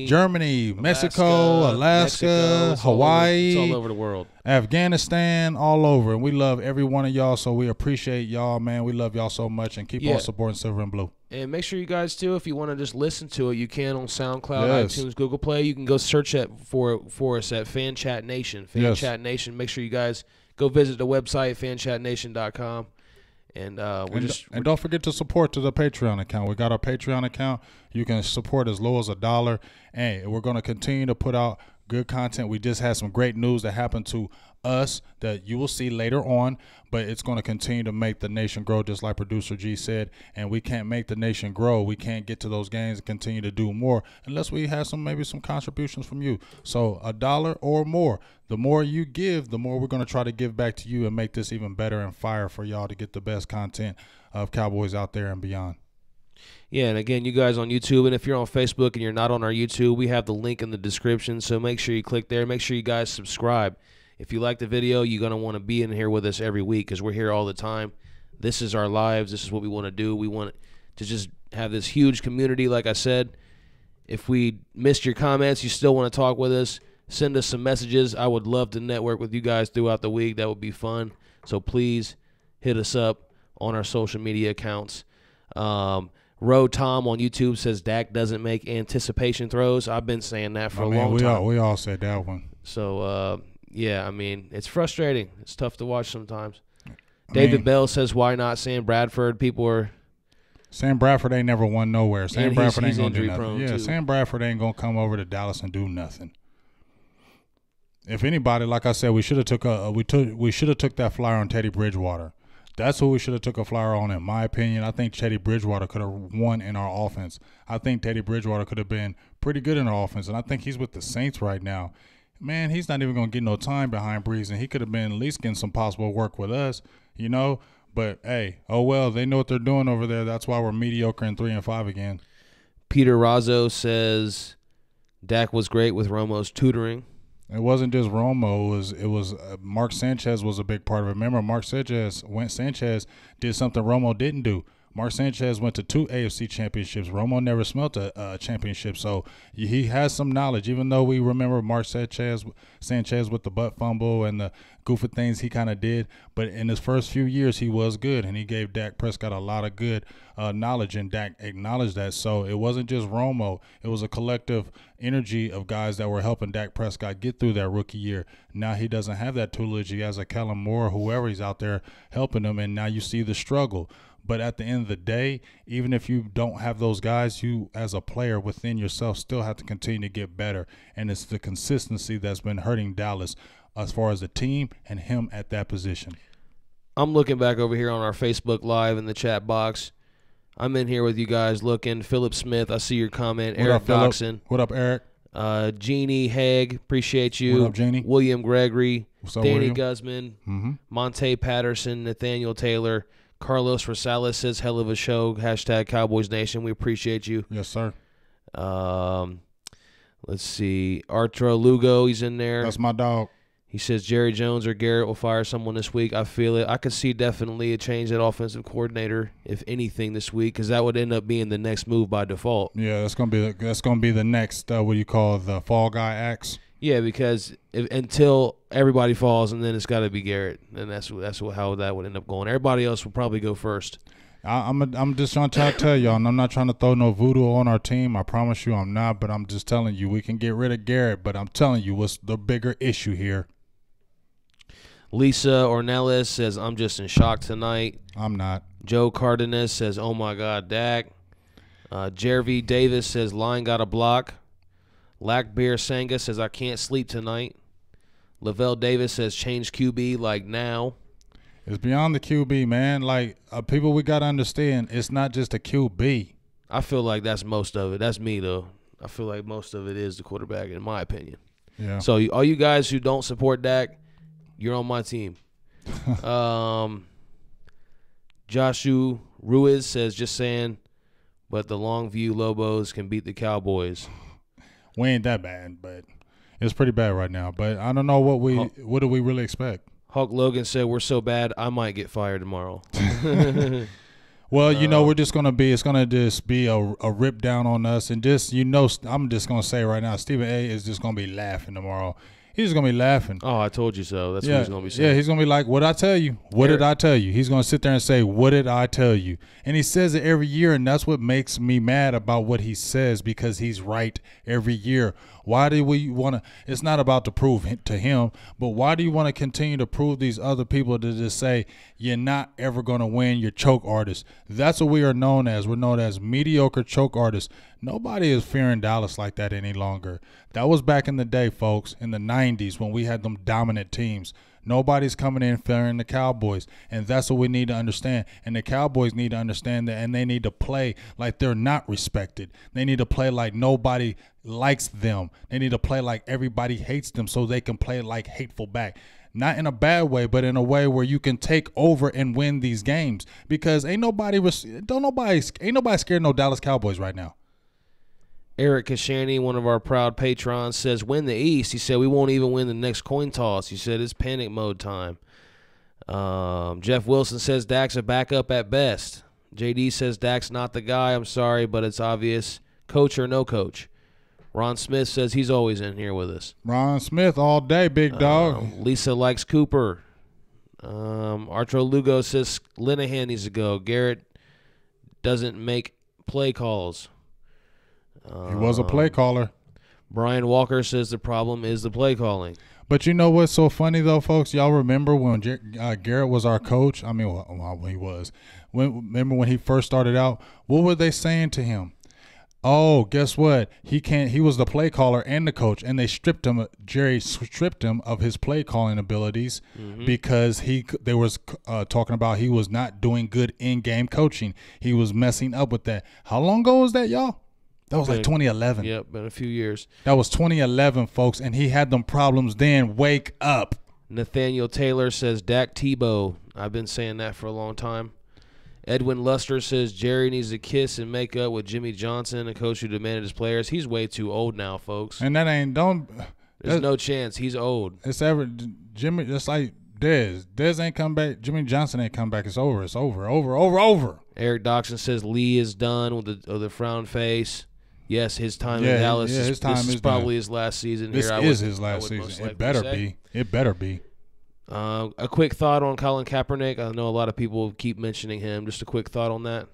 Germany, Mexico, Alaska, Hawaii. It's all over the world. Afghanistan, all over. And we love every one of y'all, so we appreciate y'all, man. We love y'all so much, and keep on supporting Silver and Blue. And make sure you guys, too, if you want to just listen to it, you can on SoundCloud, iTunes, Google Play. You can go search for us at Fan Chat Nation. Chat Nation. Make sure you guys go visit the website, fanchatnation.com. And don't forget to support to the Patreon account. We got our Patreon account. You can support as low as $1. And we're going to continue to put out good content. We just had some great news that happened to us that you will see later on, but it's going to continue to make the nation grow, just like producer G said. And we can't make the nation grow. We can't get to those games and continue to do more unless we have maybe some contributions from you. So $1 or more. The more you give, the more we're going to try to give back to you and make this even better and fire for y'all to get the best content of Cowboys out there and beyond. Yeah, and again, you guys on YouTube, and if you're on Facebook and you're not on our YouTube, we have the link in the description, so make sure you click there. Make sure you guys subscribe. If you like the video, you're going to want to be in here with us every week because we're here all the time. This is our lives. This is what we want to do. We want to just have this huge community, like I said. If we missed your comments, you still want to talk with us, send us some messages. I would love to network with you guys throughout the week. That would be fun. So please hit us up on our social media accounts. Road Tom on YouTube says Dak doesn't make anticipation throws. I've been saying that for a long time. We all said that one. So, yeah, I mean, it's frustrating. It's tough to watch sometimes. David Bell says, why not Sam Bradford? Sam Bradford ain't never won nowhere. Sam Bradford ain't going to do nothing. Yeah, Sam Bradford ain't going to come over to Dallas and do nothing. If anybody, like I said, we should have took that flyer on Teddy Bridgewater. That's who we should have took a flyer on, in my opinion. I think Teddy Bridgewater could have won in our offense. I think Teddy Bridgewater could have been pretty good in our offense, and I think he's with the Saints right now. Man, he's not even going to get no time behind Breeze, and he could have been at least getting some possible work with us, you know. But, hey, oh, well, they know what they're doing over there. That's why we're mediocre and 3-5 again. Peter Razzo says Dak was great with Romo's tutoring. It wasn't just Romo. It was Mark Sanchez was a big part of it. Remember, Mark Sanchez did something Romo didn't do. Mark Sanchez went to 2 AFC championships. Romo never smelt a championship, so he has some knowledge. Even though we remember Mark Sanchez with the butt fumble and the goofy things he kind of did, but in his first few years he was good, and he gave Dak Prescott a lot of good knowledge, and Dak acknowledged that. So it wasn't just Romo. It was a collective energy of guys that were helping Dak Prescott get through that rookie year. Now he doesn't have that tutelage. He has a Kellen Moore, whoever he's out there helping him, and now you see the struggle. But at the end of the day, even if you don't have those guys, you as a player within yourself still have to continue to get better. And it's the consistency that's been hurting Dallas as far as the team and him at that position. I'm looking back over here on our Facebook Live in the chat box. I'm in here with you guys looking. Philip Smith, I see your comment. What Eric up, Phillip? Doxson. What up, Eric? Jeannie Haig, appreciate you. What up, Jeannie? William Gregory. What's up, Danny William? Guzman. Mm-hmm. Monte Patterson. Nathaniel Taylor. Carlos Rosales says, hell of a show. Hashtag Cowboys Nation. We appreciate you. Yes, sir. Let's see. Arturo Lugo, he's in there. That's my dog. He says Jerry Jones or Garrett will fire someone this week. I feel it. I could see definitely a change at offensive coordinator, if anything, this week, because that would end up being the next move by default. Yeah, that's gonna be the next what do you call the fall guy acts. Yeah, because until everybody falls, and then it's got to be Garrett, and that's how that would end up going. Everybody else will probably go first. I'm just trying to tell y'all, and I'm not trying to throw no voodoo on our team. I promise you I'm not, but I'm just telling you we can get rid of Garrett, but I'm telling you what's the bigger issue here. Lisa Ornelas says, I'm just in shock tonight. I'm not. Joe Cardenas says, oh, my God, Dak. Jervy Davis says, line got a block. Lack Beer Sanga says, I can't sleep tonight. Lavelle Davis says, change QB like now. It's beyond the QB, man. Like, people, we got to understand, it's not just a QB. I feel like that's most of it. That's me, though. I feel like most of it is the quarterback, in my opinion. Yeah. So all you guys who don't support Dak, you're on my team. Joshua Ruiz says, just saying, but the Longview Lobos can beat the Cowboys. We ain't that bad, but it's pretty bad right now. But I don't know what do we really expect. Hulk Logan said, we're so bad, I might get fired tomorrow. Well, we're just going to be – it's going to just be a rip down on us. And just, I'm just going to say right now, Stephen A. is just going to be laughing tomorrow. He's just going to be laughing. Oh, I told you so. That's what he's going to be saying. Yeah, he's going to be like, what did I tell you? What did I tell you? He's going to sit there and say, what did I tell you? And he says it every year, and that's what makes me mad about what he says, because he's right every year. Why do we want to – it's not about to prove to him, but why do you want to continue to prove these other people to just say you're not ever going to win, you're choke artists? That's what we are known as. We're known as mediocre choke artists. Nobody is fearing Dallas like that any longer. That was back in the day, folks, in the 90s when we had them dominant teams. Nobody's coming in fearing the Cowboys, and that's what we need to understand. And the Cowboys need to understand that, and they need to play like they're not respected. They need to play like nobody likes them. They need to play like everybody hates them so they can play like hateful back. Not in a bad way, but in a way where you can take over and win these games, because ain't nobody scared of no Dallas Cowboys right now. Eric Kashani, one of our proud patrons, says, win the East. He said, we won't even win the next coin toss. He said, it's panic mode time. Jeff Wilson says, Dak's a backup at best. JD says, Dak's not the guy. I'm sorry, but it's obvious. Coach or no coach. Ron Smith says he's always in here with us. Ron Smith all day, big dog. Lisa likes Cooper. Arturo Lugo says Linehan needs to go. Garrett doesn't make play calls. He was a play caller. Brian Walker says the problem is the play calling. But you know what's so funny, though, folks? Y'all remember when Garrett was our coach? I mean, well, he was. Remember when he first started out? What were they saying to him? Oh, guess what? He was the play caller and the coach, and they stripped him. Jerry stripped him of his play calling abilities because they was talking about he was not doing good in-game coaching. He was messing up with that. How long ago was that, y'all? That was like 2011. Yep, been a few years. That was 2011, folks, and he had them problems then. Wake up. Nathaniel Taylor says Dak Tebow. I've been saying that for a long time. Edwin Luster says Jerry needs to kiss and make up with Jimmy Johnson, a coach who demanded his players. He's way too old now, folks. And There's no chance. He's old. It's Jimmy. It's like Dez. Dez ain't come back. Jimmy Johnson ain't come back. It's over. It's over. Over. Eric Doxson says Lee is done with the frown face. Yes, his time in Dallas. Yeah, his time is probably his last season. This is his last season. It better be. It better be. A quick thought on Colin Kaepernick. I know a lot of people keep mentioning him. Just a quick thought on that.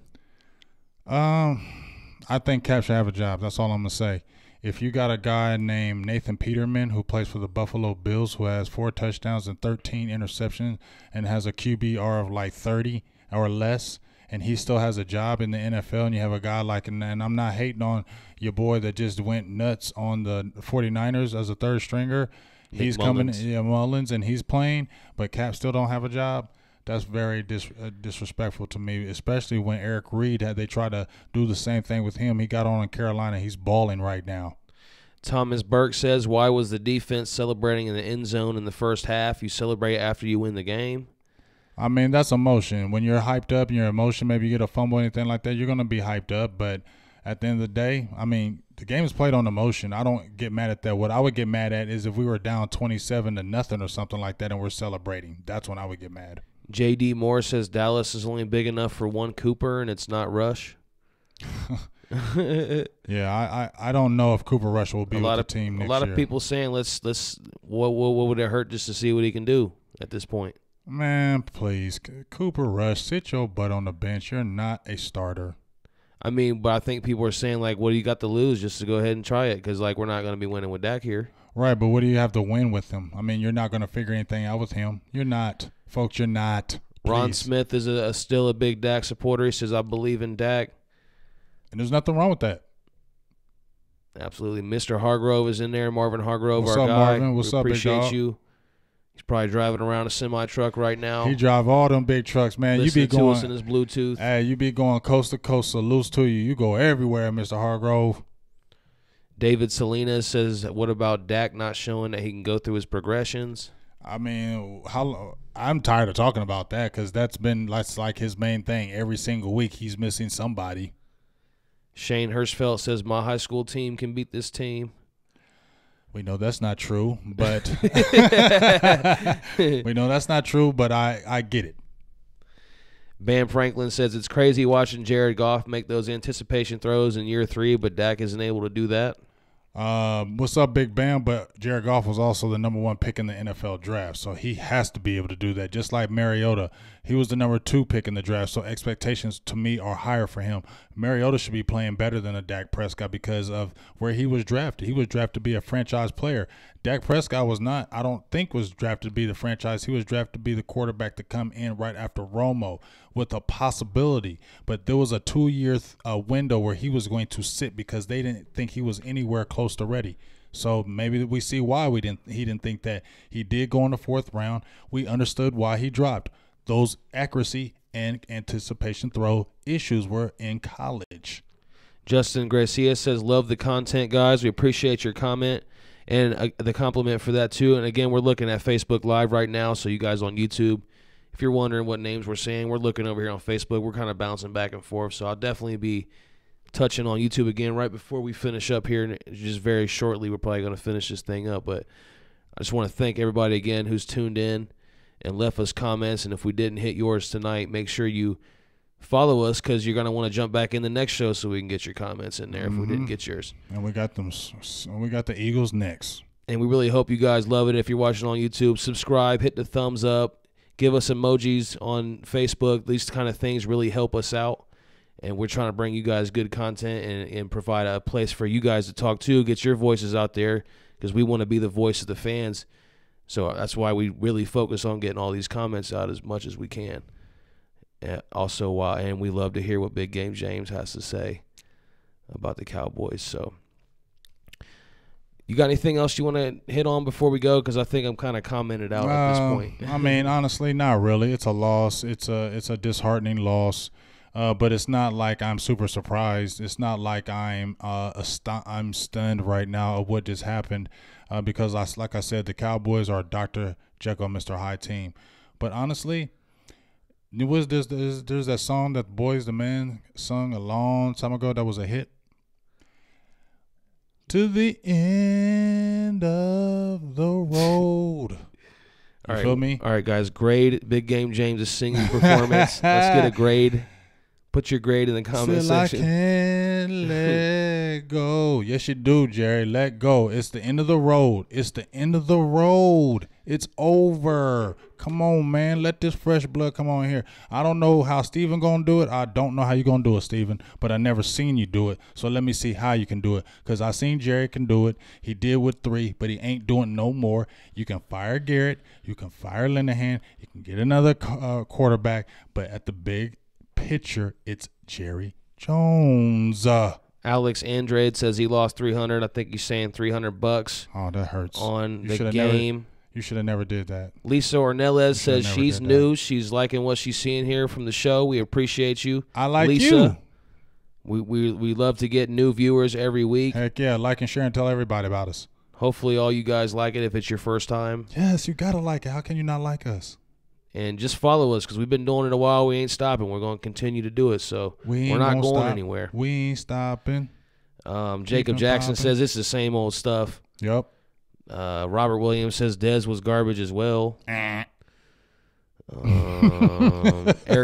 I think Cap should have a job. That's all I'm gonna say. If you got a guy named Nathan Peterman who plays for the Buffalo Bills, who has 4 touchdowns and 13 interceptions and has a QBR of like 30 or less, and he still has a job in the NFL, and you have a guy like, and I'm not hating on your boy that just went nuts on the 49ers as a third stringer. He's coming, Mullins, and he's playing, but Cap still don't have a job. That's very disrespectful to me, especially when Eric Reed they tried to do the same thing with him. He got on in Carolina. He's balling right now. Thomas Burke says, why was the defense celebrating in the end zone in the first half? You celebrate after you win the game. I mean, that's emotion. When you're hyped up and you're emotion, maybe you get a fumble or anything like that, you're going to be hyped up. But at the end of the day, I mean, the game is played on emotion. I don't get mad at that. What I would get mad at is if we were down 27-0 or something like that and we're celebrating. That's when I would get mad. J.D. Moore says Dallas is only big enough for one Cooper and it's not Rush. Yeah, I don't know if Cooper Rush will be with the team next year. A lot of people saying what would it hurt just to see what he can do at this point? Man, please, Cooper Rush, sit your butt on the bench. You're not a starter. I mean, but I think people are saying, like, what do you got to lose just to go ahead and try it? Because, like, we're not going to be winning with Dak here. Right, but what do you have to win with him? I mean, you're not going to figure anything out with him. You're not. Folks, you're not. Please. Ron Smith is still a big Dak supporter. He says, I believe in Dak. And there's nothing wrong with that. Absolutely. Mr. Hargrove is in there. Marvin Hargrove, What's our up, guy. Marvin? What's up, big appreciate dog? you. He's probably driving around a semi-truck right now. He drive all them big trucks, man. Listening You be going to us in his Bluetooth. Hey, you be going coast to coast. Salutes to you. You go everywhere, Mr. Hargrove. David Salinas says, what about Dak not showing that he can go through his progressions? I mean, I'm tired of talking about that because that's like his main thing. Every single week he's missing somebody. Shane Hirschfeld says, my high school team can beat this team. We know that's not true, but I get it. Bam Franklin says, it's crazy watching Jared Goff make those anticipation throws in year 3, but Dak isn't able to do that. What's up, Big Bam? But Jared Goff was also the number 1 pick in the NFL draft, so he has to be able to do that. Just like Mariota, he was the number 2 pick in the draft, so expectations to me are higher for him. Mariota should be playing better than a Dak Prescott because of where he was drafted. He was drafted to be a franchise player. Dak Prescott was not, I don't think, was drafted to be the franchise. He was drafted to be the quarterback to come in right after Romo with a possibility. But there was a 2-year window where he was going to sit because they didn't think he was anywhere close to ready. So maybe we see why he didn't think that. He did go in the 4th round. We understood why he dropped. Those accuracy and anticipation throw issues were in college. Justin Garcia says, love the content, guys. We appreciate your comment and the compliment for that, too. And, again, we're looking at Facebook Live right now, so you guys on YouTube, if you're wondering what names we're saying, we're looking over here on Facebook. We're kind of bouncing back and forth, so I'll definitely be touching on YouTube again right before we finish up here. Just very shortly, we're probably going to finish this thing up. But I just want to thank everybody again who's tuned in and left us comments. And if we didn't hit yours tonight, make sure you follow us because you're going to want to jump back in the next show so we can get your comments in there if we didn't get yours. And we got the Eagles next. And we really hope you guys love it. If you're watching on YouTube, subscribe, hit the thumbs up, give us emojis on Facebook. These kind of things really help us out. And we're trying to bring you guys good content and provide a place for you guys to talk to, get your voices out there because we want to be the voice of the fans. So that's why we really focus on getting all these comments out as much as we can. And we love to hear what Big Game James has to say about the Cowboys. So you got anything else you want to hit on before we go? Because I think I'm kind of commented out at this point. I mean, honestly, not really. It's a loss. It's a disheartening loss. But it's not like I'm super surprised. It's not like I'm stunned right now of what just happened because, like I said, the Cowboys are Dr. Jekyll, Mr. Hyde team. But honestly, there's that song that Boys the Men sung a long time ago that was a hit. To the end of the road. You feel me? All right, guys. Grade Big Game James' singing performance. Let's get a grade. Put your grade in the comment section. I can't let go. Yes, you do, Jerry. Let go. It's the end of the road. It's the end of the road. It's over. Come on, man. Let this fresh blood come on here. I don't know how Steven going to do it. I don't know how you going to do it, Steven, but I never seen you do it. So let me see how you can do it because I seen Jerry can do it. He did with 3, but he ain't doing no more. You can fire Garrett. You can fire Linehan. You can get another quarterback, but at the big pitcher, it's Jerry Jones. Alex Andrade says he lost 300. I think he's saying $300 Oh, that hurts. on the game. You should have never did that. Lisa Ornelas says she's new. She's liking what she's seeing here from the show. We appreciate you. I like Lisa, you. We love to get new viewers every week. Heck yeah, like and share and tell everybody about us. Hopefully all you guys like it if it's your first time. Yes, you got to like it. How can you not like us? And just follow us because we've been doing it a while. We ain't stopping. We're going to continue to do it. So we're not going anywhere. We ain't stopping. Jacob Jackson says it's the same old stuff. Yep. Robert Williams says Dez was garbage as well. Eric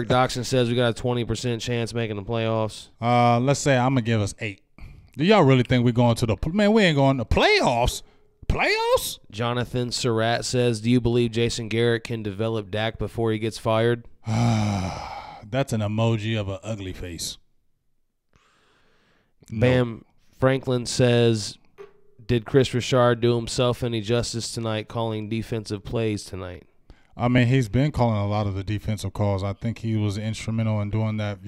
Doxson says we got a 20% chance making the playoffs. Let's say I'm going to give us 8. Do y'all really think we're going to the – man, we ain't going to playoffs. Playoffs? Jonathan Surratt says, do you believe Jason Garrett can develop Dak before he gets fired? That's an emoji of an ugly face. Bam Franklin says, did Chris Richard do himself any justice tonight calling defensive plays tonight? I mean, he's been calling a lot of the defensive calls. I think he was instrumental in doing that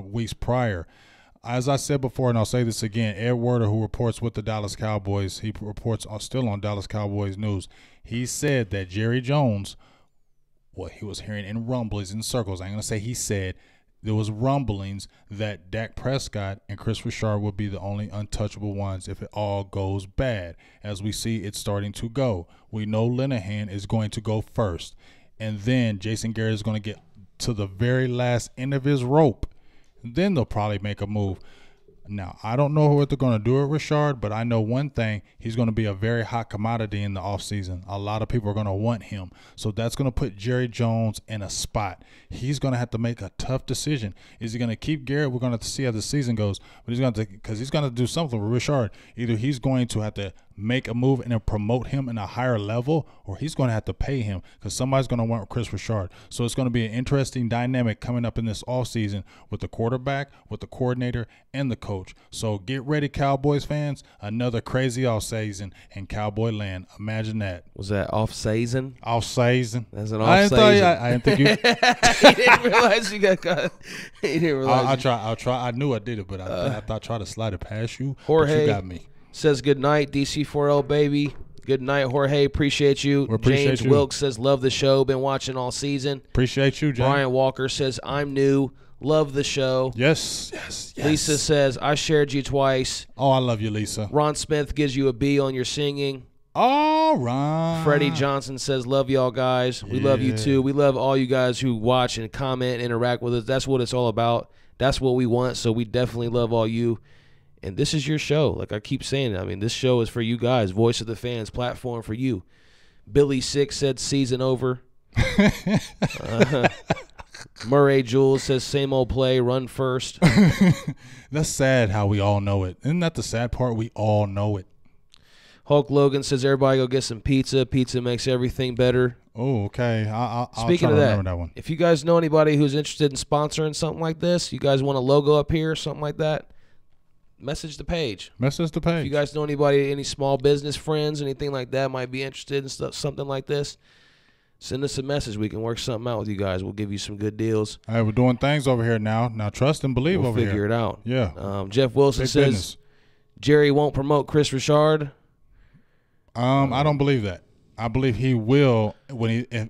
weeks prior. As I said before, and I'll say this again, Ed Werder, who reports with the Dallas Cowboys, he reports still on Dallas Cowboys News. He said that Jerry Jones, what he was hearing in rumblings in circles, I'm going to say he said, there was rumblings that Dak Prescott and Chris Richard would be the only untouchable ones if it all goes bad. As we see, it's starting to go. We know Linehan is going to go first. And then Jason Garrett is going to get to the very last end of his rope. Then they'll probably make a move. Now, I don't know what they're going to do with Richard, but I know one thing. He's going to be a very hot commodity in the offseason. A lot of people are going to want him. So that's going to put Jerry Jones in a spot. He's going to have to make a tough decision. Is he going to keep Garrett? We're going to have to see how the season goes. But he's going to, because he's going to do something with Richard. Either he's going to have to make a move and then promote him in a higher level, or he's going to have to pay him because somebody's going to want Chris Richard. So it's going to be an interesting dynamic coming up in this offseason with the quarterback, with the coordinator, and the coach. So get ready, Cowboys fans. Another crazy offseason in Cowboy land. Imagine that. Was that off-season? Off-season. That's an off-season. I didn't think you. He didn't realize you got caught. He didn't realize. I'll try. I knew I did it, but I thought I tried to slide it past you. Jorge, but you got me. Says good night, DC4L baby. Good night, Jorge. Appreciate you. James Wilkes says love the show. Been watching all season. Appreciate you, James. Brian Walker says I'm new. Love the show. Yes. Lisa says I shared you twice. Oh, I love you, Lisa. Ron Smith gives you a B on your singing. All right. Freddie Johnson says love y'all guys. We love you too. We love all you guys who watch and comment and interact with us. That's what it's all about. That's what we want. So we definitely love all you. And this is your show. Like I keep saying, I mean, this show is for you guys. Voice of the fans, platform for you. Billy Six said season over. Murray Jules says same old play, run first. That's sad how we all know it. Isn't that the sad part? We all know it. Hulk Logan says everybody go get some pizza. Pizza makes everything better. Oh, okay. I'll Speaking try of to remember that one. If you guys know anybody who's interested in sponsoring something like this, you guys want a logo up here, something like that, message the page. Message the page. If you guys know anybody, any small business friends, anything like that might be interested in stuff, something like this, send us a message. We can work something out with you guys. We'll give you some good deals. Hey, we're doing things over here now. Now trust and believe we'll over here. We'll figure it out. Yeah. Jeff Wilson Big says business. Jerry won't promote Chris Richard. I don't believe that. I believe he will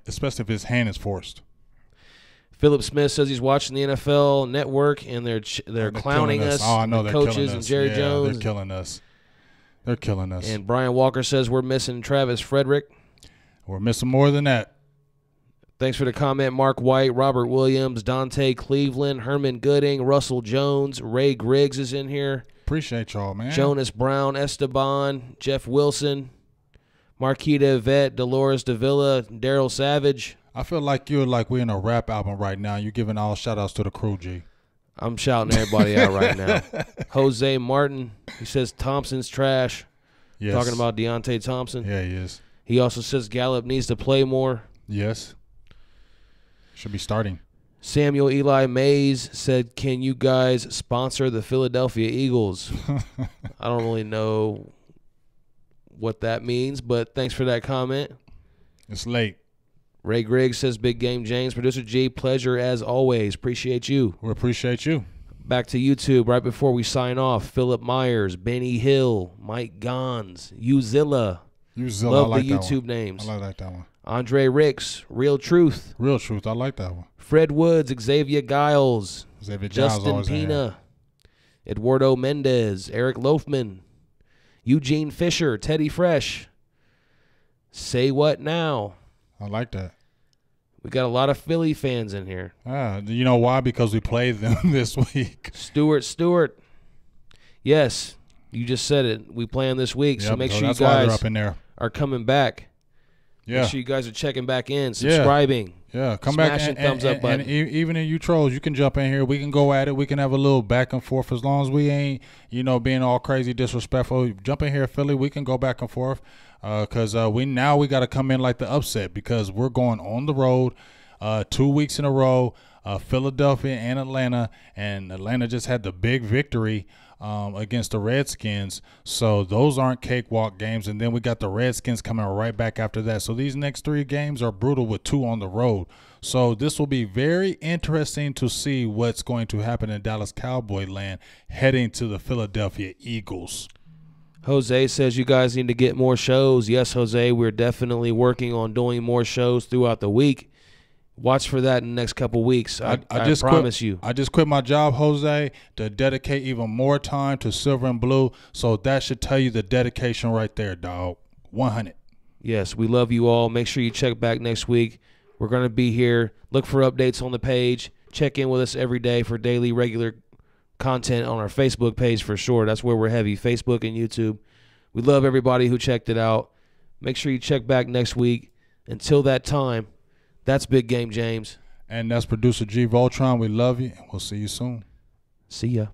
especially if his hand is forced. Philip Smith says he's watching the NFL Network and they're clowning us. Oh, I know they're coaches killing us. And Jerry Jones. They're killing us. They're killing us. And Brian Walker says we're missing Travis Frederick. We're missing more than that. Thanks for the comment, Mark White, Robert Williams, Dante Cleveland, Herman Gooding, Russell Jones, Ray Griggs is in here. Appreciate y'all, man. Jonas Brown, Esteban, Jeff Wilson, Marquita Yvette, Dolores Davila, Daryl Savage. I feel like we're in a rap album right now. You're giving all shout-outs to the crew, G. I'm shouting everybody out right now. Jose Martin, he says Thompson's trash. Yes. Talking about Deontay Thompson. Yeah, he is. He also says Gallup needs to play more. Yes. Should be starting. Samuel Eli Mays said, can you guys sponsor the Philadelphia Eagles? I don't really know what that means, but thanks for that comment. It's late. Ray Griggs says, Big Game James. Producer G, pleasure as always. Appreciate you. We appreciate you. Back to YouTube right before we sign off. Philip Myers, Benny Hill, Mike Gons, Uzilla. Love I like the YouTube names. I like that one. Andre Ricks, Real Truth. Real Truth. I like that one. Fred Woods, Xavier Giles, Xavier Giles Justin always in here. Pina, Eduardo Mendez, Eric Loafman, Eugene Fisher, Teddy Fresh. Say What Now? I like that. We got a lot of Philly fans in here. You know why? Because we played them this week. Stewart. Yes, you just said it. We play them this week, so make sure you that's why they're guys up in there. are coming back. Yeah. Make sure you guys are checking back in, subscribing. Yeah, come back smashing and thumbs up button. And even in you trolls, you can jump in here. We can go at it. We can have a little back and forth as long as we ain't, being all crazy disrespectful. Jump in here, Philly. We can go back and forth because we got to come in like the upset because we're going on the road 2 weeks in a row, Philadelphia and Atlanta just had the big victory against the Redskins. So those aren't cakewalk games. And then we got the Redskins coming right back after that. So these next 3 games are brutal with 2 on the road. So this will be very interesting to see what's going to happen in Dallas Cowboy land heading to the Philadelphia Eagles. Jose says you guys need to get more shows. Yes, Jose, we're definitely working on doing more shows throughout the week. Watch for that in the next couple weeks. I just promise you. I just quit my job, Jose, to dedicate even more time to Silver and Blue. So that should tell you the dedication right there, dog. 100. Yes, we love you all. Make sure you check back next week. We're going to be here. Look for updates on the page. Check in with us every day for daily, regular content on our Facebook page for sure. That's where we're heavy, Facebook and YouTube. We love everybody who checked it out. Make sure you check back next week. Until that time, that's Big Game James. And that's producer G Voltron. We love you. We'll see you soon. See ya.